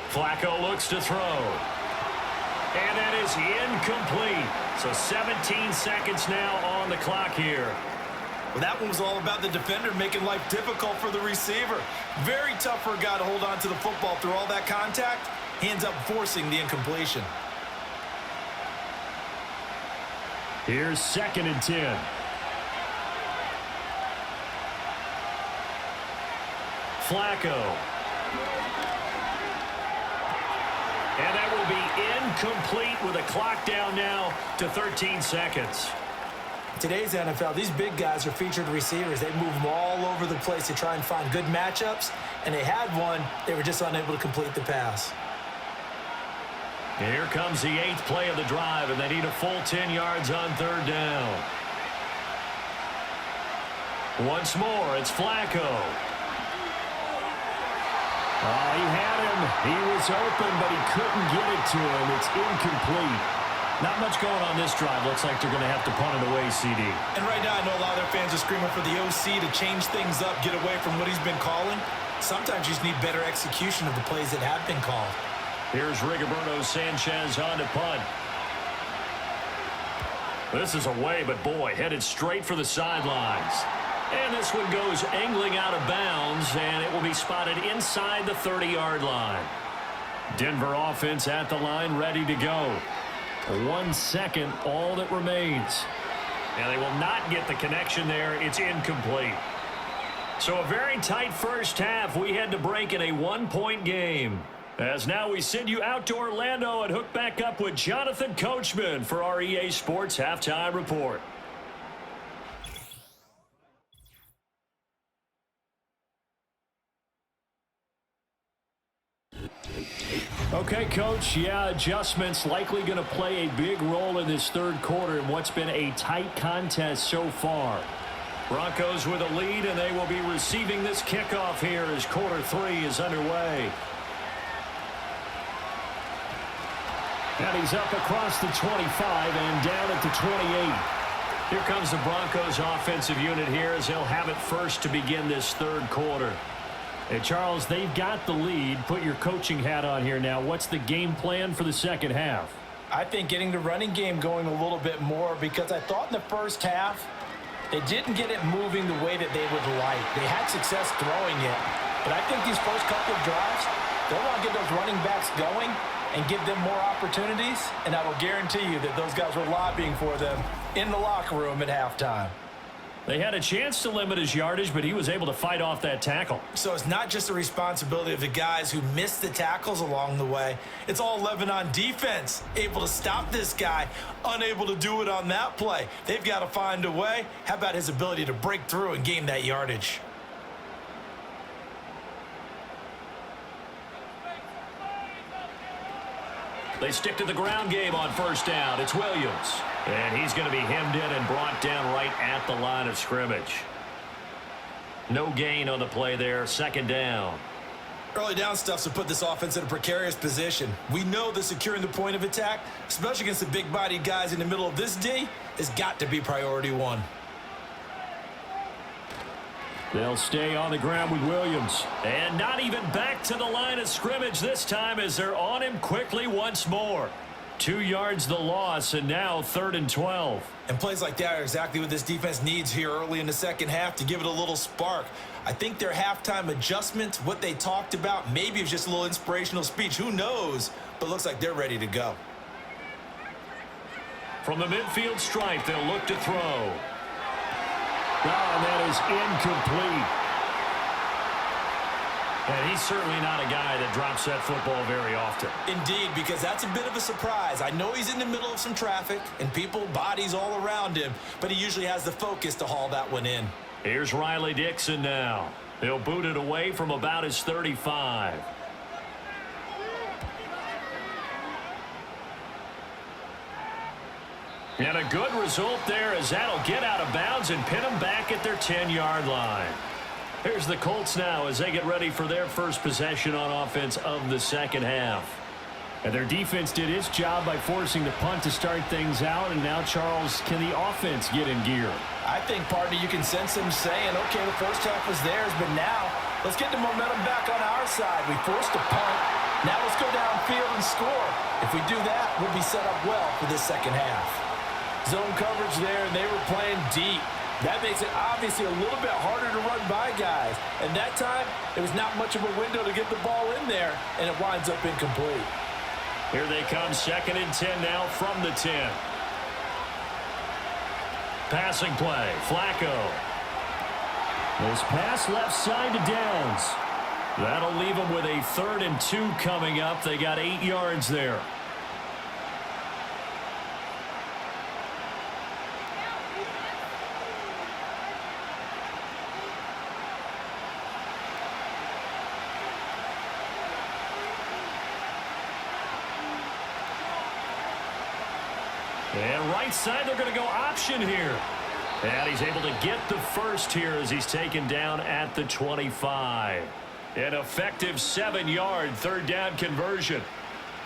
Flacco looks to throw. And that is incomplete. So 17 seconds now on the clock here. Well, that one was all about the defender making life difficult for the receiver. Very tough for a guy to hold on to the football through all that contact. He ends up forcing the incompletion. Here's 2nd and 10. Flacco. And that will be incomplete with a clock down now to 13 seconds. Today's NFL, these big guys are featured receivers. They move them all over the place to try and find good matchups, and they had one. They were just unable to complete the pass. Here comes the 8th play of the drive, and they need a full 10 yards on 3rd down. Once more, it's Flacco. He had him. He was open, but he couldn't get it to him. It's incomplete. Not much going on this drive. Looks like they're going to have to punt it away, CD. And right now, I know a lot of their fans are screaming for the OC to change things up, get away from what he's been calling. Sometimes you just need better execution of the plays that have been called. Here's Rigoberto Sanchez on to punt. This is away, but boy, headed straight for the sidelines. And this one goes angling out of bounds, and it will be spotted inside the 30-yard line. Denver offense at the line, ready to go. 1 second, all that remains. And they will not get the connection there. It's incomplete. So a very tight first half. We had to break in a 1-point game. As now we send you out to Orlando and hook back up with Jonathan Coachman for our EA Sports Halftime Report. Okay, Coach, yeah, adjustments likely going to play a big role in this third quarter in what's been a tight contest so far. Broncos with a lead, and they will be receiving this kickoff here as quarter 3 is underway. And he's up across the 25 and down at the 28. Here comes the Broncos offensive unit here as they'll have it first to begin this third quarter. Hey, Charles, they've got the lead. Put your coaching hat on here now. What's the game plan for the second half? I think getting the running game going a little bit more, because I thought in the first half they didn't get it moving the way that they would like. They had success throwing it, but I think these first couple of drives, they'll want to get those running backs going and give them more opportunities, and I will guarantee you that those guys were lobbying for them in the locker room at halftime. They had a chance to limit his yardage, but he was able to fight off that tackle. So it's not just the responsibility of the guys who missed the tackles along the way. It's all 11 on defense, able to stop this guy, unable to do it on that play. They've got to find a way. How about his ability to break through and gain that yardage? They stick to the ground game on first down. It's Williams. And he's going to be hemmed in and brought down right at the line of scrimmage. No gain on the play there. Second down. Early down stuff's to put this offense in a precarious position. We know that securing the point of attack, especially against the big-bodied guys in the middle of this D, has got to be priority one. They'll stay on the ground with Williams. And not even back to the line of scrimmage this time as they're on him quickly once more. 2 yards the loss, and now 3rd and 12. And plays like that are exactly what this defense needs here early in the second half to give it a little spark. I think their halftime adjustments, what they talked about, maybe it was just a little inspirational speech. Who knows? But it looks like they're ready to go. From the midfield stripe, they'll look to throw. Oh, and that is incomplete. And he's certainly not a guy that drops that football very often. Indeed, because that's a bit of a surprise. I know he's in the middle of some traffic and people, bodies all around him, but he usually has the focus to haul that one in. Here's Riley Dixon now. He'll boot it away from about his 35. And a good result there as that'll get out of bounds and pin them back at their 10-yard line. Here's the Colts now as they get ready for their first possession on offense of the second half. And their defense did its job by forcing the punt to start things out. And now, Charles, can the offense get in gear? I think, partner, you can sense them saying, okay, the first half was theirs, but now let's get the momentum back on our side. We forced a punt. Now let's go downfield and score. If we do that, we'll be set up well for this second half. Zone coverage there, and they were playing deep. That makes it obviously a little bit harder to run by guys. And that time, there was not much of a window to get the ball in there, and it winds up incomplete. Here they come, 2nd and 10 now from the 10. Passing play, Flacco. This pass left side to Downs. That'll leave them with a 3rd and 2 coming up. They got 8 yards there. And right side, they're going to go option here. And he's able to get the first here as he's taken down at the 25. An effective 7-yard 3rd down conversion.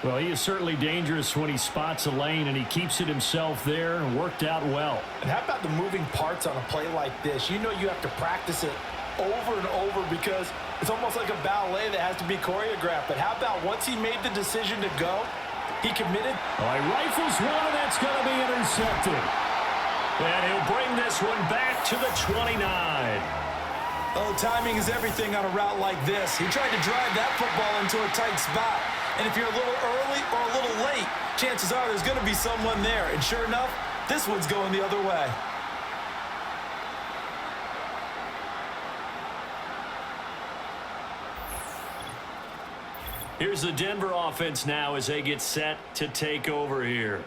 Well, he is certainly dangerous when he spots a lane, and he keeps it himself there and worked out well. And how about the moving parts on a play like this? You know you have to practice it over and over because it's almost like a ballet that has to be choreographed. But how about once he made the decision to go, he committed. All right, rifles one, and that's going to be intercepted. And he'll bring this one back to the 29. Oh, timing is everything on a route like this. He tried to drive that football into a tight spot. And if you're a little early or a little late, chances are there's going to be someone there. And sure enough, this one's going the other way. Here's the Denver offense now as they get set to take over here.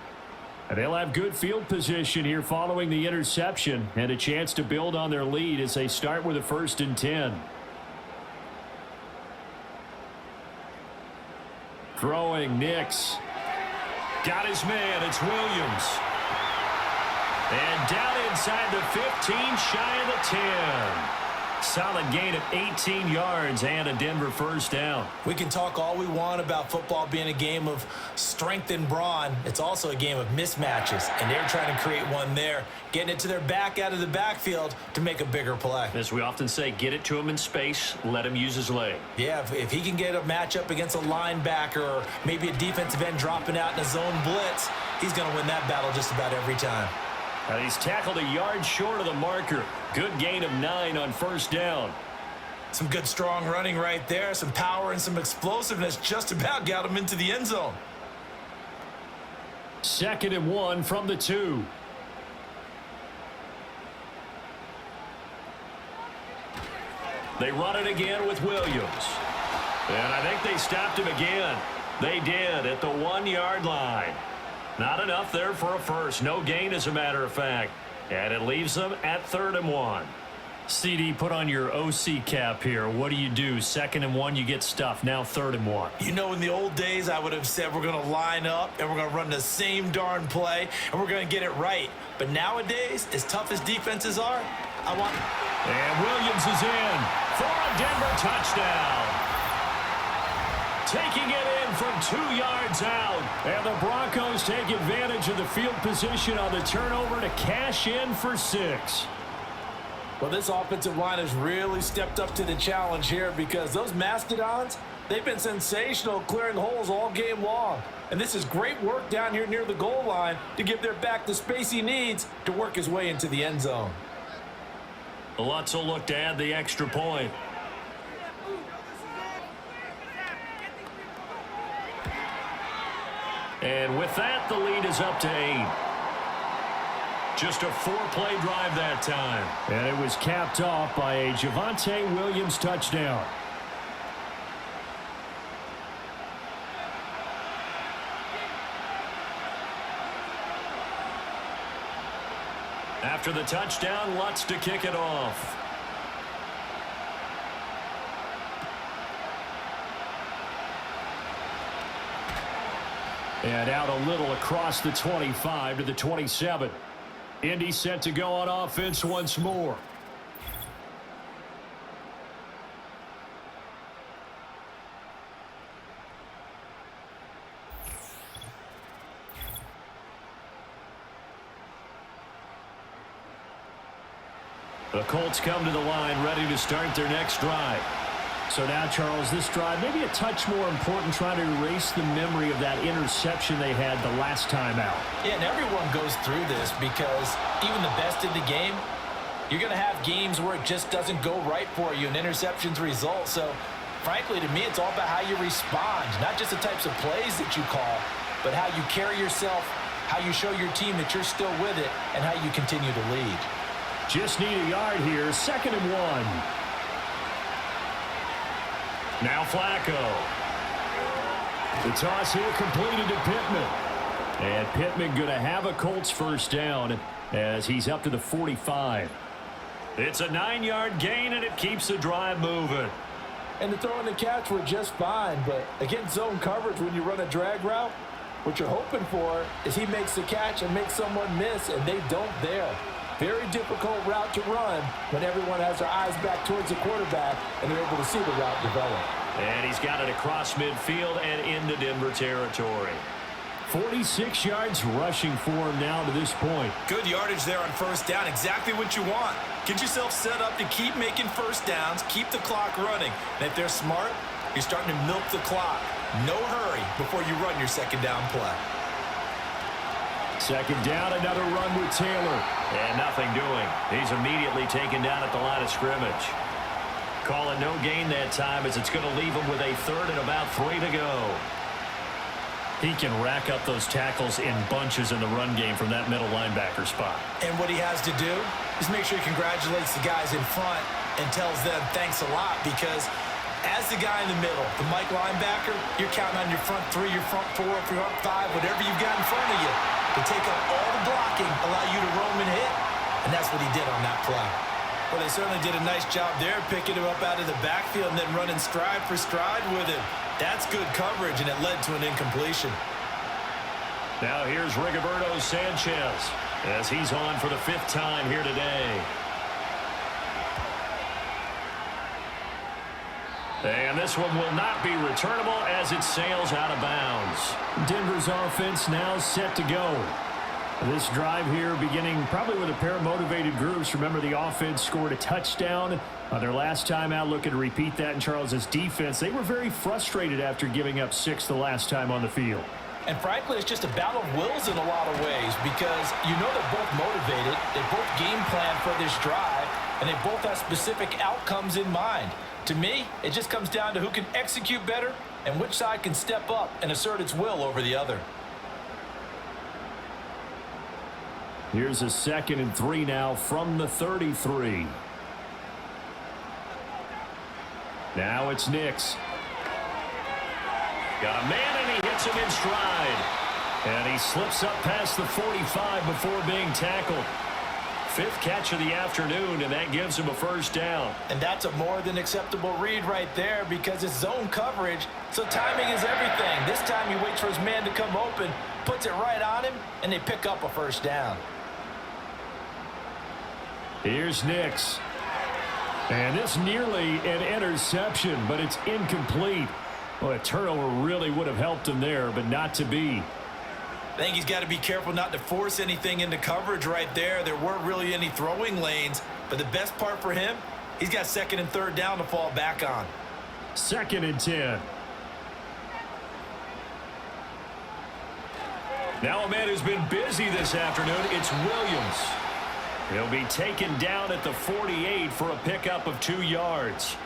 And they'll have good field position here following the interception and a chance to build on their lead as they start with a 1st and 10. Throwing Nix. Got his man. It's Williams. And down inside the 15, shy of the 10. Solid gain of 18 yards and a Denver first down. We can talk all we want about football being a game of strength and brawn. It's also a game of mismatches, and they're trying to create one there, getting it to their back out of the backfield to make a bigger play. As we often say, get it to him in space, let him use his leg. Yeah, if he can get a matchup against a linebacker or maybe a defensive end dropping out in a zone blitz, he's going to win that battle just about every time. He's tackled a yard short of the marker. Good gain of 9 on first down. Some good strong running right there. Some power and some explosiveness just about got him into the end zone. 2nd and 1 from the 2. They run it again with Williams. And I think they stopped him again. They did at the 1-yard line. Not enough there for a first. No gain, as a matter of fact. And it leaves them at 3rd and 1. CD, put on your OC cap here. What do? 2nd and 1, you get stuffed. Now 3rd and 1. You know, in the old days, I would have said we're going to line up and we're going to run the same darn play and we're going to get it right. But nowadays, as tough as defenses are, I want... And Williams is in for a Denver touchdown. Taking it in from 2 yards out. And the Broncos take advantage of the field position on the turnover to cash in for 6. Well, this offensive line has really stepped up to the challenge here because those Mastodons, they've been sensational clearing holes all game long. And this is great work down here near the goal line to give their back the space he needs to work his way into the end zone. Lutz will look to add the extra point. And with that, the lead is up to 8. Just a 4-play drive that time. And it was capped off by a Javonte Williams touchdown. After the touchdown, Lutz to kick it off. And out a little across the 25 to the 27. Indy set to go on offense once more. The Colts come to the line ready to start their next drive. So now, Charles, this drive maybe a touch more important, trying to erase the memory of that interception they had the last time out. Yeah, and everyone goes through this because even the best in the game, you're going to have games where it just doesn't go right for you and interceptions result. So, frankly, to me, it's all about how you respond, not just the types of plays that you call, but how you carry yourself, how you show your team that you're still with it, and how you continue to lead. Just need a yard here. 2nd and 1. Now Flacco. The toss here completed to Pittman. And Pittman going to have a Colts first down as he's up to the 45. It's a 9-yard gain, and it keeps the drive moving. And the throw and the catch were just fine, but against zone coverage when you run a drag route, what you're hoping for is he makes the catch and makes someone miss, and they don't there. Very difficult route to run when everyone has their eyes back towards the quarterback and they're able to see the route develop. And he's got it across midfield and into Denver territory. 46 yards rushing for him now to this point. Good yardage there on first down. Exactly what you want. Get yourself set up to keep making first downs, keep the clock running. And if they're smart, you're starting to milk the clock. No hurry before you run your second down play. 2nd down, another run with Taylor. And nothing doing. He's immediately taken down at the line of scrimmage. Call it no gain that time as it's going to leave him with a 3rd and about 3 to go. He can rack up those tackles in bunches in the run game from that middle linebacker spot. And what he has to do is make sure he congratulates the guys in front and tells them thanks a lot, because as the guy in the middle, the Mike linebacker, you're counting on your front 3, your front 4, your front 5, whatever you've got in front of you to take up all the blocking, allow you to roam and hit. And that's what he did on that play. Well, they certainly did a nice job there, picking him up out of the backfield and then running stride for stride with him. That's good coverage, and it led to an incompletion. Now here's Rigoberto Sanchez as he's on for the 5th time here today. And this one will not be returnable as it sails out of bounds. Denver's offense now set to go. This drive here beginning probably with a pair of motivated groups. Remember, the offense scored a touchdown on their last time out. Looking to repeat that in Charles's defense. They were very frustrated after giving up 6 the last time on the field. And frankly, it's just a battle of wills in a lot of ways because you know they're both motivated. They both game plan for this drive, and they both have specific outcomes in mind. To me, it just comes down to who can execute better and which side can step up and assert its will over the other. Here's a 2nd and 3 now from the 33. Now it's Nix. Got a man, and he hits him in stride. And he slips up past the 45 before being tackled. 5th catch of the afternoon, and that gives him a 1st down. And that's a more than acceptable read right there because it's zone coverage, so timing is everything. This time he waits for his man to come open, puts it right on him, and they pick up a 1st down. Here's Nix. And it's nearly an interception, but it's incomplete. Well, a turnover really would have helped him there, but not to be. I think he's got to be careful not to force anything into coverage right there. There weren't really any throwing lanes, but the best part for him, he's got 2nd and 3rd down to fall back on. 2nd and 10. Now a man who's been busy this afternoon, it's Williams. He'll be taken down at the 48 for a pickup of 2 yards.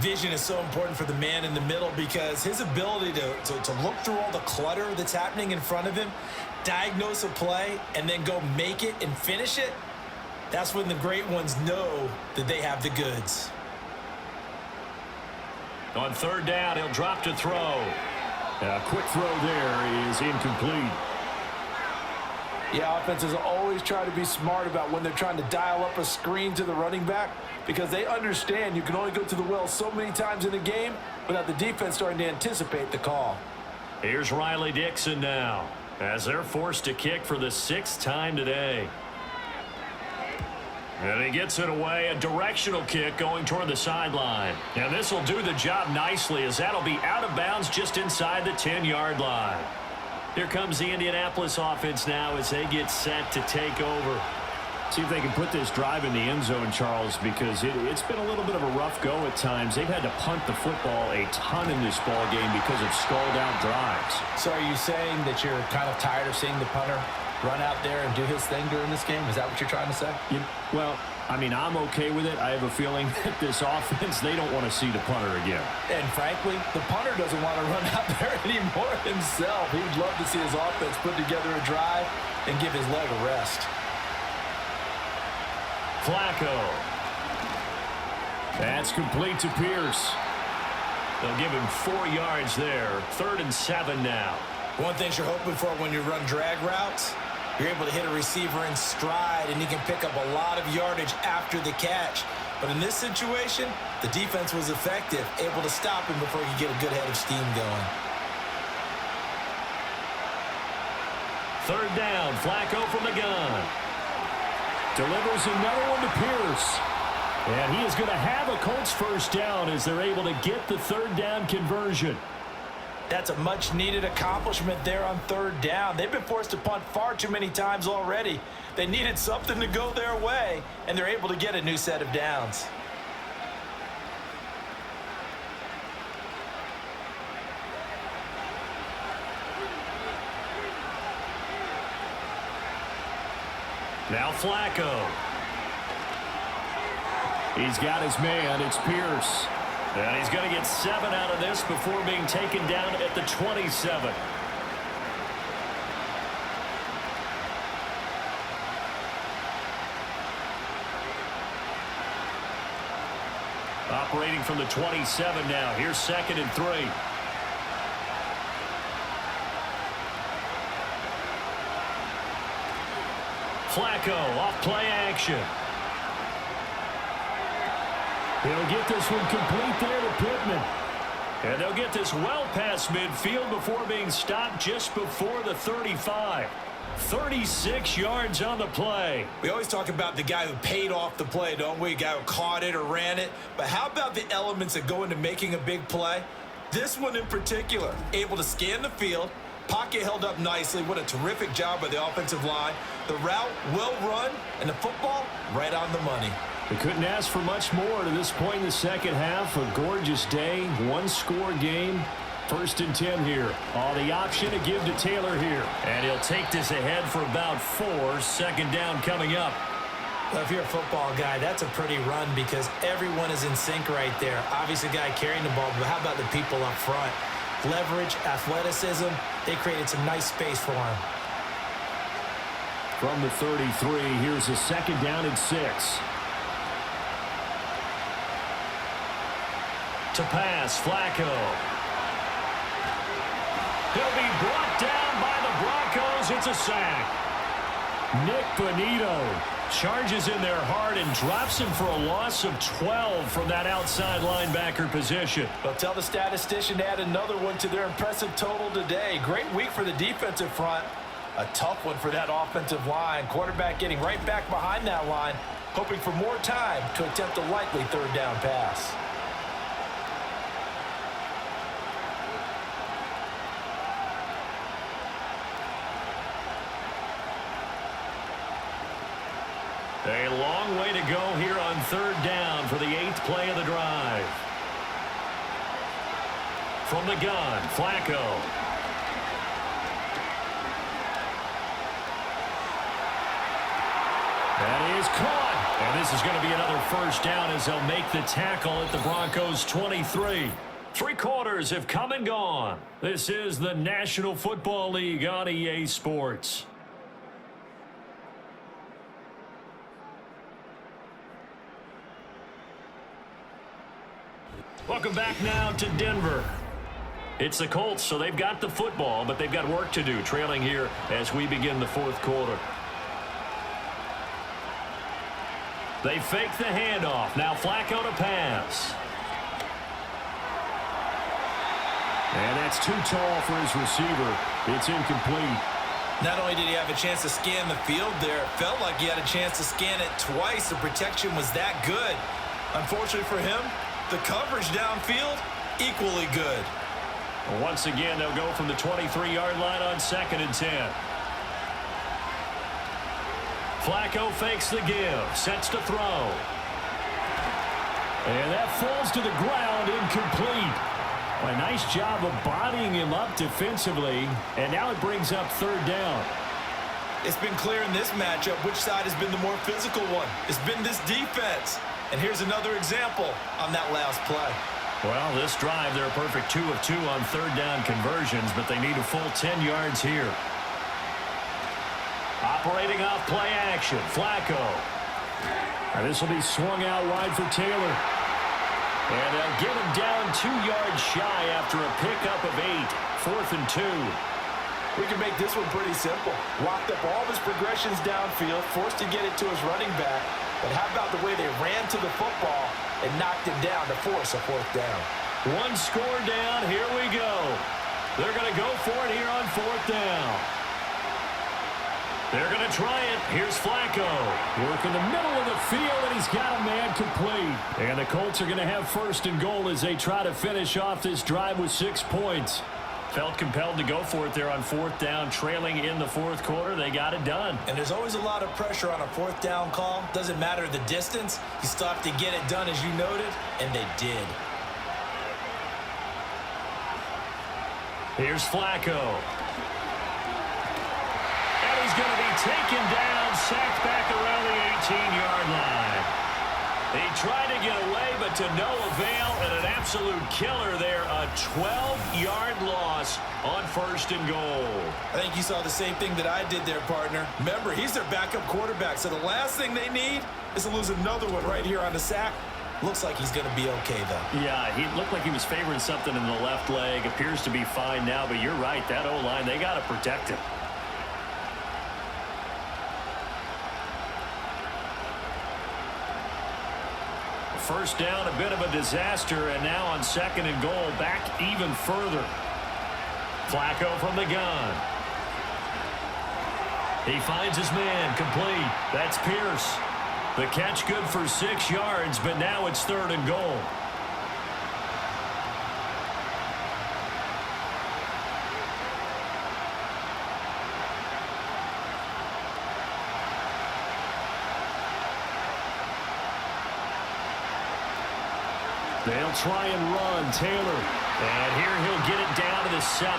Vision is so important for the man in the middle because his ability to look through all the clutter that's happening in front of him, diagnose a play, and then go make it and finish it, that's when the great ones know that they have the goods. On 3rd down, he'll drop to throw. A quick throw there is incomplete. Yeah, offenses always try to be smart about when they're trying to dial up a screen to the running back because they understand you can only go to the well so many times in the game without the defense starting to anticipate the call. Here's Riley Dixon now as they're forced to kick for the 6th time today. And he gets it away, a directional kick going toward the sideline. And this will do the job nicely as that'll be out of bounds just inside the 10-yard line. Here comes the Indianapolis offense now as they get set to take over. See if they can put this drive in the end zone, Charles, because it's been a little bit of a rough go at times. They've had to punt the football a ton in this ball game because of stalled-out drives. So are you saying that you're kind of tired of seeing the punter run out there and do his thing during this game? Is that what you're trying to say? Well, I mean, I'm okay with it. I have a feeling that this offense, they don't want to see the punter again. And frankly, the punter doesn't want to run out there anymore himself. He would love to see his offense put together a drive and give his leg a rest. Flacco. That's complete to Pierce. They'll give him 4 yards there. 3rd and 7 now. One thing you're hoping for when you run drag routes, you're able to hit a receiver in stride, and he can pick up a lot of yardage after the catch. But in this situation, the defense was effective, able to stop him before he could get a good head of steam going. 3rd down, Flacco from the gun. Delivers another one to Pierce. And he is going to have a Colts 1st down as they're able to get the 3rd down conversion. That's a much-needed accomplishment there on 3rd down. They've been forced to punt far too many times already. They needed something to go their way, and they're able to get a new set of downs. Now Flacco. He's got his man. It's Pierce. And he's going to get 7 out of this before being taken down at the 27. Operating from the 27 now. Here's 2nd and 3. Flacco off play action. He'll get this one complete there to Pittman. And they'll get this well past midfield before being stopped just before the 35. 36 yards on the play. We always talk about the guy who paid off the play, don't we? The guy who caught it or ran it. But how about the elements that go into making a big play? This one in particular, able to scan the field, pocket held up nicely. What a terrific job by the offensive line. The route well run, and the football right on the money. They couldn't ask for much more to this point in the second half. A gorgeous day, one-score game. 1st and 10 here. The option to give to Taylor here. And he'll take this ahead for about 4. 2nd down coming up. Well, if you're a football guy, that's a pretty run because everyone is in sync right there. Obviously, the guy carrying the ball, but how about the people up front? Leverage, athleticism, they created some nice space for him. From the 33, here's a 2nd down and 6. To pass, Flacco. He'll be brought down by the Broncos. It's a sack. Nick Bonito charges in there hard and drops him for a loss of 12 from that outside linebacker position. They'll tell the statistician to add another one to their impressive total today. Great week for the defensive front. A tough one for that offensive line. Quarterback getting right back behind that line, hoping for more time to attempt a likely 3rd down pass. A long way to go here on 3rd down for the 8th play of the drive. From the gun, Flacco. That is caught. And this is going to be another 1st down as they'll make the tackle at the Broncos' 23. 3 quarters have come and gone. This is the National Football League on EA Sports. Welcome back now to Denver. It's the Colts, so they've got the football, but they've got work to do, trailing here as we begin the 4th quarter. They fake the handoff. Now Flacco to pass. And that's too tall for his receiver. It's incomplete. Not only did he have a chance to scan the field there, it felt like he had a chance to scan it twice. The protection was that good. Unfortunately for him, the coverage downfield, equally good. Once again, they'll go from the 23-yard line on 2nd and 10. Flacco fakes the give, sets to throw. And that falls to the ground, incomplete. A nice job of bodying him up defensively, and now it brings up 3rd down. It's been clear in this matchup which side has been the more physical one. It's been this defense. And here's another example on that last play. Well, this drive, they're a perfect 2 of 2 on 3rd down conversions, but they need a full 10 yards here. Operating off play action, Flacco. And this will be swung out wide for Taylor. And they'll get him down 2 yards shy after a pickup of 8. 4th and 2. We can make this one pretty simple. Locked up all of his progressions downfield, forced to get it to his running back. But how about the way they ran to the football and knocked him down to force a 4th down? 1 score down. Here we go. They're going to go for it here on 4th down. They're going to try it. Here's Flacco. Work in the middle of the field, and he's got a man complete. And the Colts are going to have 1st and goal as they try to finish off this drive with 6 points. Felt compelled to go for it there on 4th down, trailing in the 4th quarter. They got it done. And there's always a lot of pressure on a 4th down call. Doesn't matter the distance. You still have to get it done, as you noted, and they did. Here's Flacco. And he's going to be taken down, sacked back around the 18-yard line. He tried to get away, but to no avail, and an absolute killer there. A 12-yard loss on 1st and goal. I think you saw the same thing that I did there, partner. Remember, he's their backup quarterback, so the last thing they need is to lose another one right here on the sack. Looks like he's going to be okay, though. Yeah, he looked like he was favoring something in the left leg. Appears to be fine now, but you're right. That O-line, they got to protect him. First down, a bit of a disaster, and now on 2nd and goal, back even further. Flacco from the gun. He finds his man, complete. That's Pierce. The catch good for 6 yards, but now it's 3rd and goal. They'll try and run Taylor. And here he'll get it down to the 7.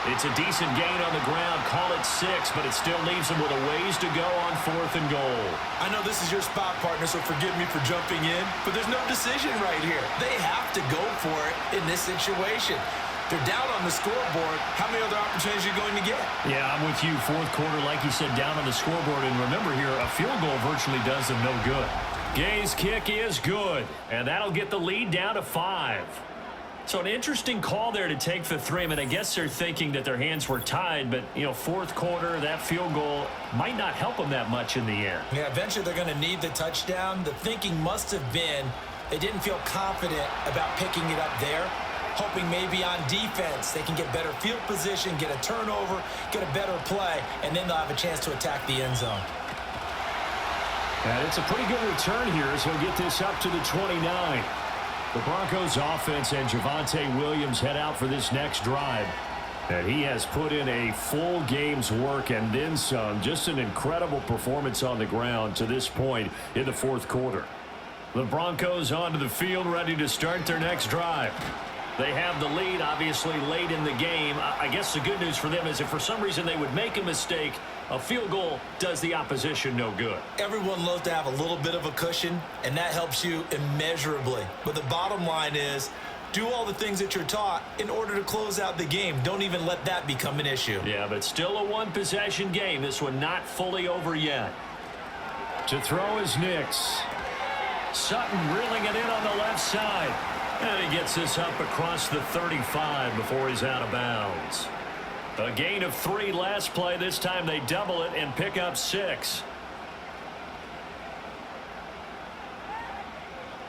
It's a decent gain on the ground. Call it 6, but it still leaves him with a ways to go on 4th and goal. I know this is your spot, partner, so forgive me for jumping in, but there's no decision right here. They have to go for it in this situation. They're down on the scoreboard. How many other opportunities are you going to get? Yeah, I'm with you. 4th quarter, like you said, down on the scoreboard. And remember here, a field goal virtually does them no good. Gay's kick is good, and that'll get the lead down to 5. So an interesting call there to take the 3. I mean, I guess they're thinking that their hands were tied, but, 4th quarter, that field goal might not help them that much in the air. Yeah, eventually they're going to need the touchdown. The thinking must have been they didn't feel confident about picking it up there, hoping maybe on defense they can get better field position, get a turnover, get a better play, and then they'll have a chance to attack the end zone. And it's a pretty good return here as he'll get this up to the 29. The Broncos offense and Javonte Williams head out for this next drive. And he has put in a full game's work and then some. Just an incredible performance on the ground to this point in the 4th quarter. The Broncos onto the field, ready to start their next drive. They have the lead, obviously, late in the game. I guess the good news for them is if for some reason they would make a mistake, a field goal does the opposition no good. Everyone loves to have a little bit of a cushion, and that helps you immeasurably. But the bottom line is, do all the things that you're taught in order to close out the game. Don't even let that become an issue. Yeah, but still a one-possession game. This one not fully over yet. To throw is Nix. Sutton reeling it in on the left side. And he gets this up across the 35 before he's out of bounds. A gain of 3 last play. This time they double it and pick up 6.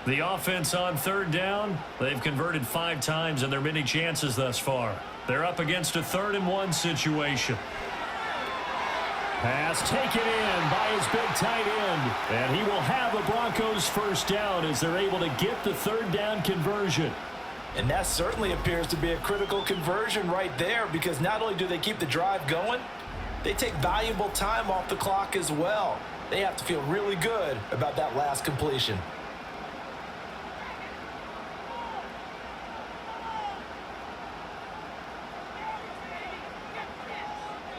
The offense on 3rd down. They've converted 5 times in their many chances thus far. They're up against a 3rd and 1 situation. Pass taken in by his big tight end. And he will have the Broncos first down as they're able to get the 3rd down conversion. And that certainly appears to be a critical conversion right there, because not only do they keep the drive going, they take valuable time off the clock as well. They have to feel really good about that last completion.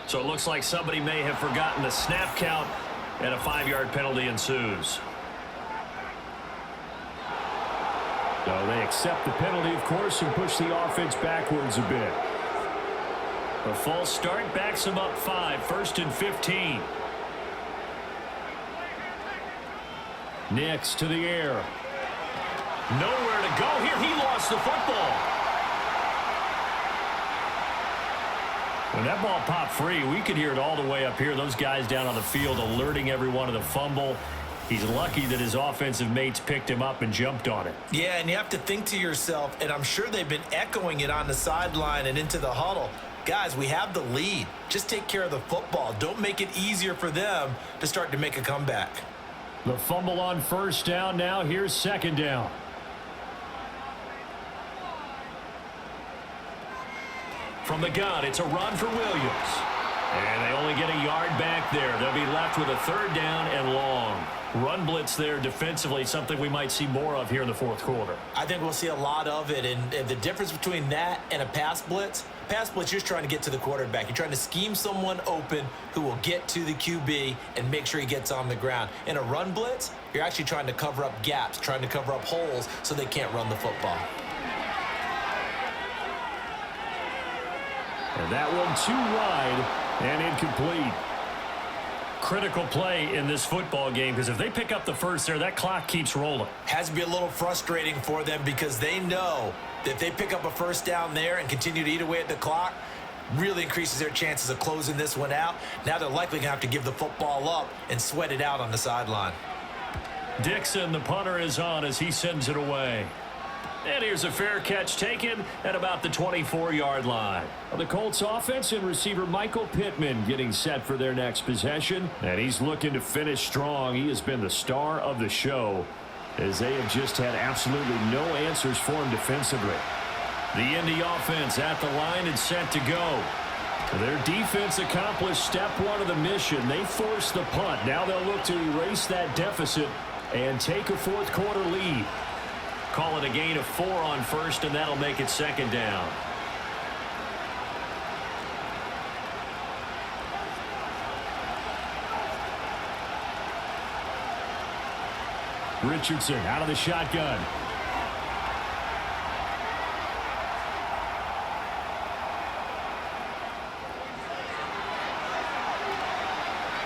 So it looks like somebody may have forgotten the snap count, and a 5-yard penalty ensues. So they accept the penalty, of course, and push the offense backwards a bit. A false start backs them up 5, 1st and 15. Nix to the air. Nowhere to go here. He lost the football. When that ball popped free, we could hear it all the way up here. Those guys down on the field alerting everyone of the fumble. He's lucky that his offensive mates picked him up and jumped on it. Yeah, and you have to think to yourself, and I'm sure they've been echoing it on the sideline and into the huddle. Guys, we have the lead. Just take care of the football. Don't make it easier for them to start to make a comeback. The fumble on 1st down. Now here's 2nd down. From the gun, it's a run for Williams. And they only get a yard back there. They'll be left with a 3rd down and long. Run blitz there defensively, something we might see more of here in the 4th quarter. I think we'll see a lot of it, and the difference between that and a pass blitz, you're just trying to get to the quarterback. You're trying to scheme someone open who will get to the QB and make sure he gets on the ground. In a run blitz, you're actually trying to cover up gaps, trying to cover up holes so they can't run the football. And that one too wide and incomplete. Critical play in this football game, because if they pick up the first there, that clock keeps rolling. Has to be a little frustrating for them, because they know that if they pick up a 1st down there and continue to eat away at the clock, really increases their chances of closing this one out. Now they're likely going to have to give the football up and sweat it out on the sideline. Dixon, the punter, is on as he sends it away. And here's a fair catch taken at about the 24-yard line. The Colts offense and receiver Michael Pittman getting set for their next possession. And he's looking to finish strong. He has been the star of the show as they have just had absolutely no answers for him defensively. The Indy offense at the line and set to go. Their defense accomplished step one of the mission. They forced the punt. Now they'll look to erase that deficit and take a fourth quarter lead. Call it a gain of 4 on first, and that'll make it second down. Richardson out of the shotgun.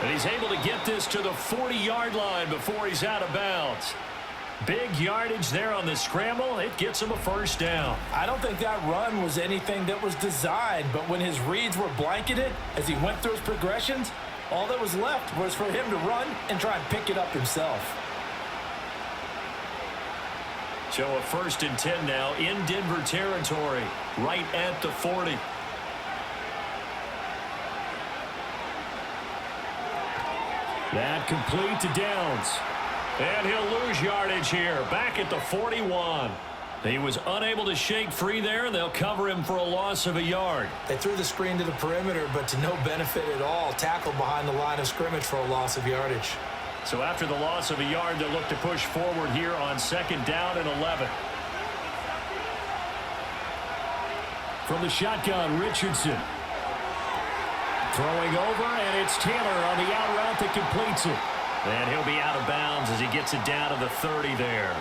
And he's able to get this to the 40-yard line before he's out of bounds. Big yardage there on the scramble. It gets him a first down. I don't think that run was anything that was designed, but when his reads were blanketed as he went through his progressions, all that was left was for him to run and try and pick it up himself. So a 1st and 10 now in Denver territory, right at the 40. That complete to Downs. And he'll lose yardage here, back at the 41. He was unable to shake free there, and they'll cover him for a loss of a yard. They threw the screen to the perimeter, but to no benefit at all. Tackled behind the line of scrimmage for a loss of yardage. So after the loss of a yard, they'll look to push forward here on 2nd down and 11. From the shotgun, Richardson. Throwing over, and it's Taylor on the out route that completes it. And he'll be out of bounds as he gets it down to the 30 there.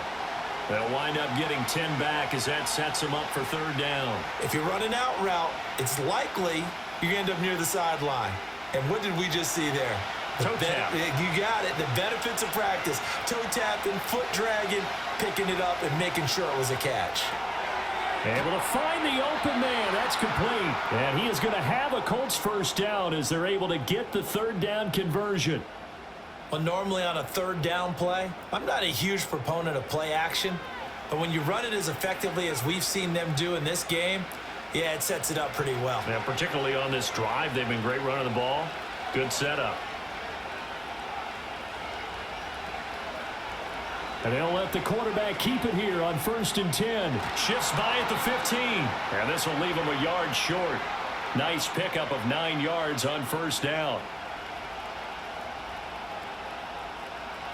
They'll wind up getting 10 back as that sets him up for 3rd down. If you run an out route, it's likely you end up near the sideline. And what did we just see there? Toe tap. You got it. The benefits of practice. Toe tapping, foot dragging, picking it up, and making sure it was a catch. Able to find the open man. That's complete. And he is going to have a Colts first down as they're able to get the 3rd down conversion. Well, normally on a 3rd down play, I'm not a huge proponent of play action. But when you run it as effectively as we've seen them do in this game, yeah, it sets it up pretty well. Yeah, particularly on this drive, they've been great running the ball. Good setup. And they'll let the quarterback keep it here on 1st and 10. Shifts by at the 15. And this will leave him a yard short. Nice pickup of 9 yards on 1st down.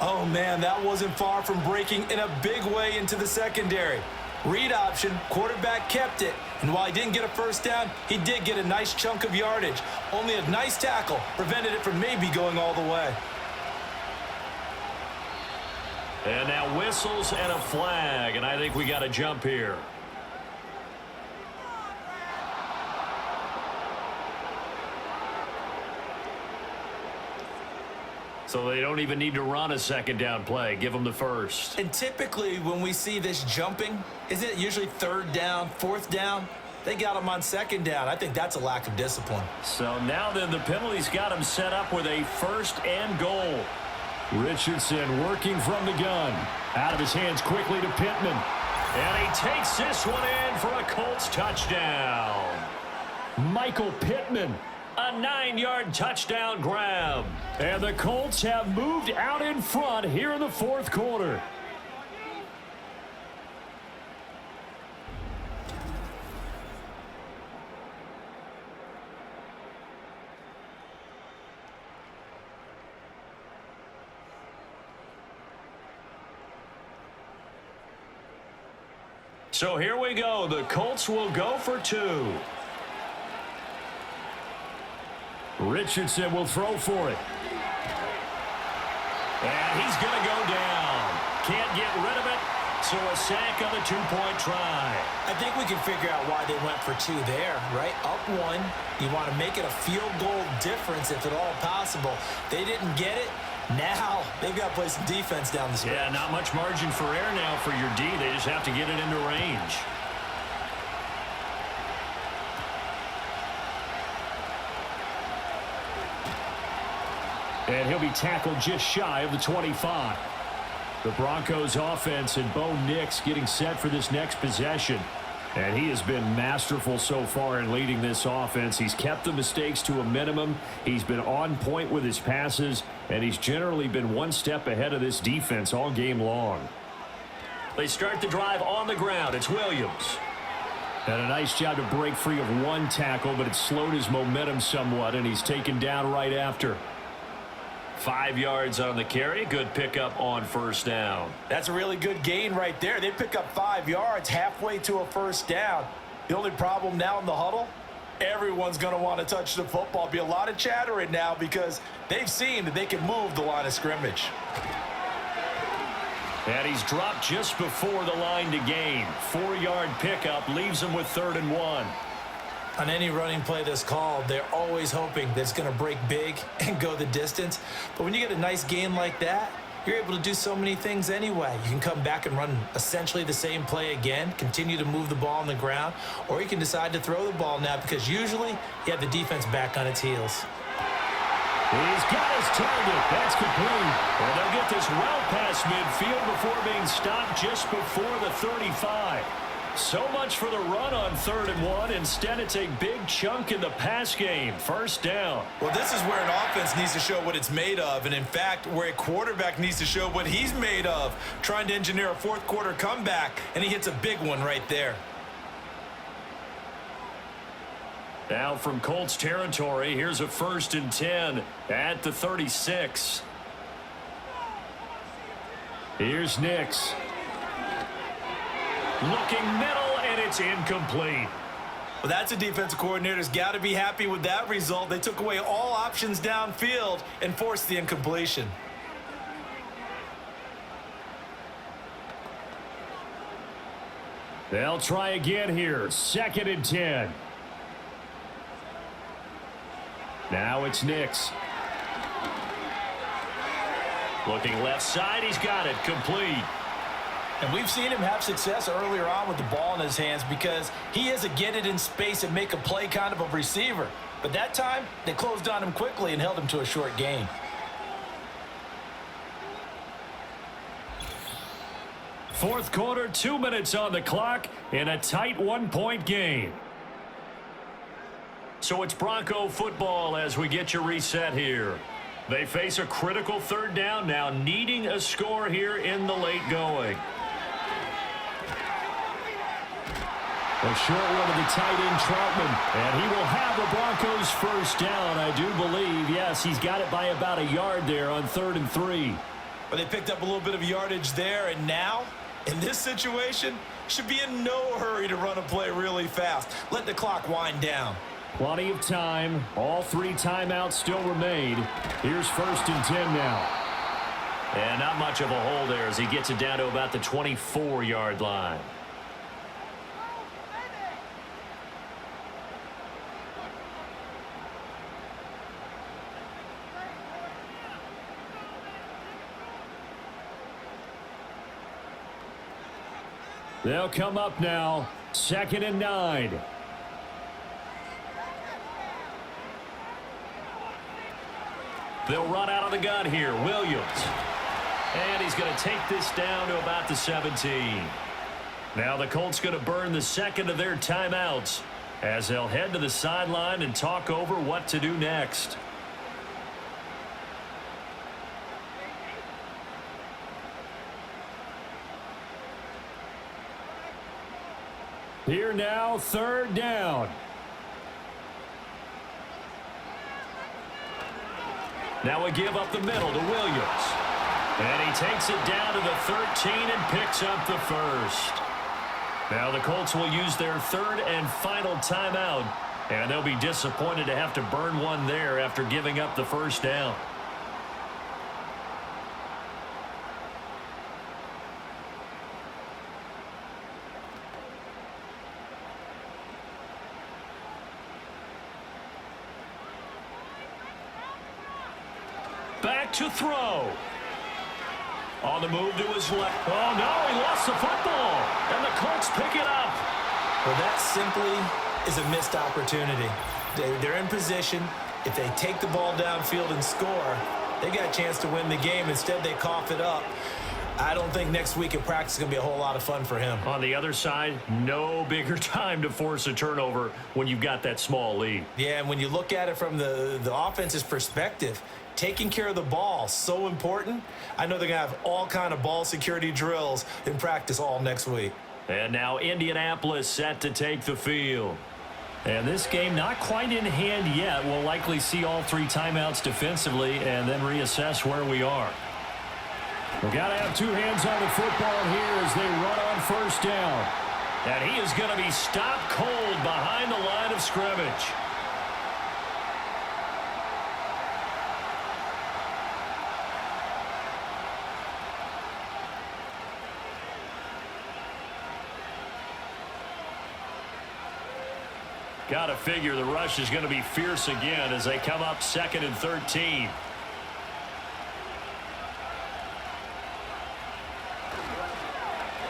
Oh, man, that wasn't far from breaking in a big way into the secondary. Read option, quarterback kept it. And while he didn't get a first down, he did get a nice chunk of yardage. Only a nice tackle prevented it from maybe going all the way. And now whistles and a flag, and I think we got a jump here. So they don't even need to run a 2nd down play. Give them the 1st. And typically when we see this jumping, isn't it usually 3rd down, 4th down? They got him on 2nd down. I think that's a lack of discipline. So now then the penalty's got him set up with a 1st and goal. Richardson working from the gun. Out of his hands quickly to Pittman. And he takes this one in for a Colts touchdown. Michael Pittman. A 9-yard touchdown grab. And the Colts have moved out in front here in the 4th quarter. So here we go. The Colts will go for 2. Richardson will throw for it. And he's going to go down. Can't get rid of it. So a sack on the 2-point try. I think we can figure out why they went for 2 there, right? Up 1. You want to make it a field goal difference if at all possible. They didn't get it. Now they've got to play some defense down the stretch. Yeah, not much margin for error now for your D. They just have to get it into range. And he'll be tackled just shy of the 25. The Broncos offense and Bo Nix getting set for this next possession. And he has been masterful so far in leading this offense. He's kept the mistakes to a minimum. He's been on point with his passes, and he's generally been one step ahead of this defense all game long. They start the drive on the ground. It's Williams. And a nice job to break free of one tackle, but it slowed his momentum somewhat, and he's taken down right after. 5 yards on the carry. Good pickup on first down. That's a really good gain right there. They pick up 5 yards halfway to a first down. The only problem now in the huddle, everyone's going to want to touch the football. Be a lot of chattering now because they've seen that they can move the line of scrimmage. And he's dropped just before the line to gain. 4-yard pickup leaves him with 3rd and 1. On any running play that's called, they're always hoping that it's going to break big and go the distance. But when you get a nice gain like that, you're able to do so many things anyway. You can come back and run essentially the same play again, continue to move the ball on the ground, or you can decide to throw the ball now because usually you have the defense back on its heels. He's got his target. That's complete. And they'll get this well past midfield before being stopped just before the 35. So much for the run on 3rd and 1. Instead, it's a big chunk in the pass game. First down. Well, this is where an offense needs to show what it's made of. And, in fact, where a quarterback needs to show what he's made of. Trying to engineer a fourth-quarter comeback, and he hits a big one right there. Now from Colts territory, here's a 1st and 10 at the 36. Here's Nix. Looking middle, and it's incomplete. Well, that's a defensive coordinator's got to be happy with that result. They took away all options downfield and forced the incompletion. They'll try again here. 2nd and 10. Now it's Nix. Looking left side, he's got it. Complete. And we've seen him have success earlier on with the ball in his hands because he is a get it in space and make a play kind of a receiver. But that time, they closed on him quickly and held him to a short gain. Fourth quarter, 2 minutes on the clock in a tight 1-point game. So it's Bronco football as we get your reset here. They face a critical 3rd down now, needing a score here in the late going. A short one to the tight end, Troutman. And he will have the Broncos first down, I do believe. Yes, he's got it by about a yard there on 3rd and 3. But they picked up a little bit of yardage there, and now, in this situation, should be in no hurry to run a play really fast. Let the clock wind down. Plenty of time. All 3 timeouts still remain. Here's 1st and 10 now. And not much of a hole there as he gets it down to about the 24-yard line. They'll come up now. 2nd and 9. They'll run out of the gun here. Williams. And he's going to take this down to about the 17. Now the Colts going to burn the second of their timeouts as they'll head to the sideline and talk over what to do next. Here now, 3rd down. Now a give up the middle to Williams. And he takes it down to the 13 and picks up the 1st. Now the Colts will use their 3rd and final timeout. And they'll be disappointed to have to burn one there after giving up the 1st down. Back to throw. On the move to his left. Oh, no, he lost the football. And the Colts pick it up. Well, that simply is a missed opportunity. They're in position. If they take the ball downfield and score, they got a chance to win the game. Instead, they cough it up. I don't think next week in practice is going to be a whole lot of fun for him. On the other side, no bigger time to force a turnover when you've got that small lead. Yeah, and when you look at it from the offense's perspective, taking care of the ball, so important. I know they're going to have all kind of ball security drills in practice all next week. And now Indianapolis set to take the field. And this game not quite in hand yet. We'll likely see all 3 timeouts defensively and then reassess where we are. We've got to have 2 hands on the football here as they run on first down. And he is going to be stopped cold behind the line of scrimmage. Got to figure the rush is going to be fierce again as they come up 2nd and 13.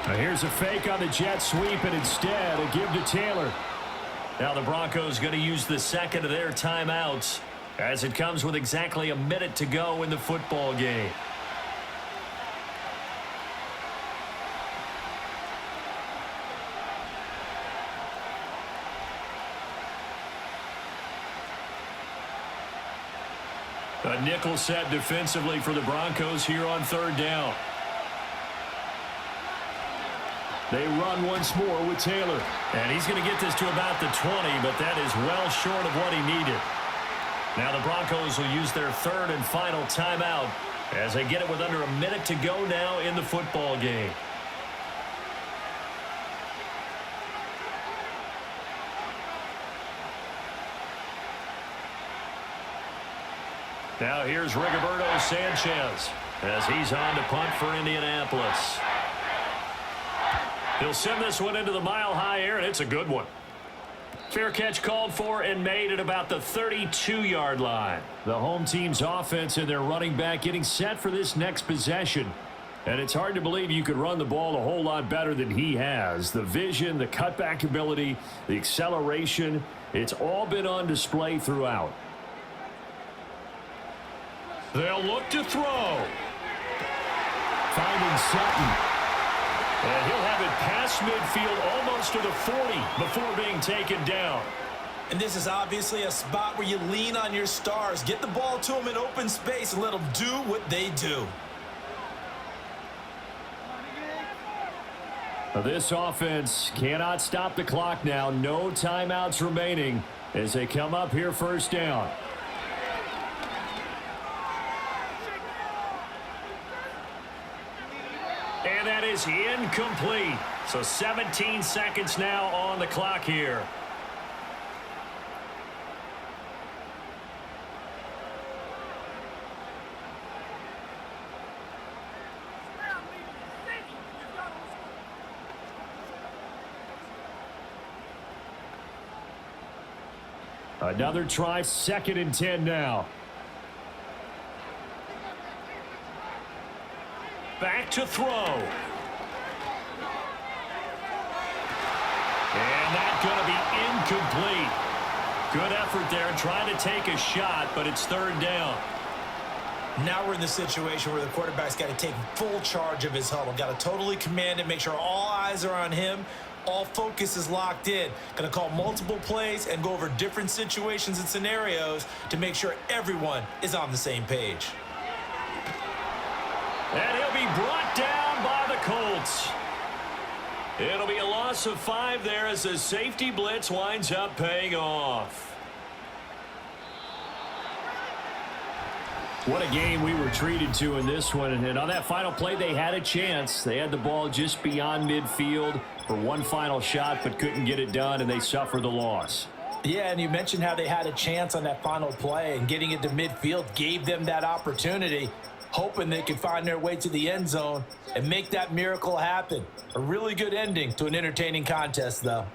Now here's a fake on the jet sweep, and instead a give to Taylor. Now the Broncos going to use the second of their timeouts as it comes with exactly a minute to go in the football game. A nickel set defensively for the Broncos here on 3rd down. They run once more with Taylor. And he's going to get this to about the 20, but that is well short of what he needed. Now the Broncos will use their 3rd and final timeout as they get it with under a minute to go now in the football game. Now here's Rigoberto Sanchez as he's on to punt for Indianapolis. He'll send this one into the mile-high air, and it's a good one. Fair catch called for and made at about the 32-yard line. The home team's offense and their running back getting set for this next possession. And it's hard to believe you could run the ball a whole lot better than he has. The vision, the cutback ability, the acceleration, it's all been on display throughout. They'll look to throw. Finding Sutton. And he'll have it past midfield almost to the 40 before being taken down. And this is obviously a spot where you lean on your stars. Get the ball to them in open space and let them do what they do. This offense cannot stop the clock now. No timeouts remaining as they come up here 1st down. And that is incomplete. So 17 seconds now on the clock here. Another try, 2nd and 10 now. Back to throw. And that's going to be incomplete. Good effort there trying to take a shot, but it's 3rd down. Now we're in the situation where the quarterback's got to take full charge of his huddle. Got to totally command it, make sure all eyes are on him. All focus is locked in. Going to call multiple plays and go over different situations and scenarios to make sure everyone is on the same page. And he'll be brought down by the Colts. It'll be a loss of 5 there as the safety blitz winds up paying off. What a game we were treated to in this one. And on that final play, they had a chance. They had the ball just beyond midfield for one final shot, but couldn't get it done, and they suffered the loss. Yeah, and you mentioned how they had a chance on that final play, and getting it to midfield gave them that opportunity, hoping they could find their way to the end zone and make that miracle happen. A really good ending to an entertaining contest, though.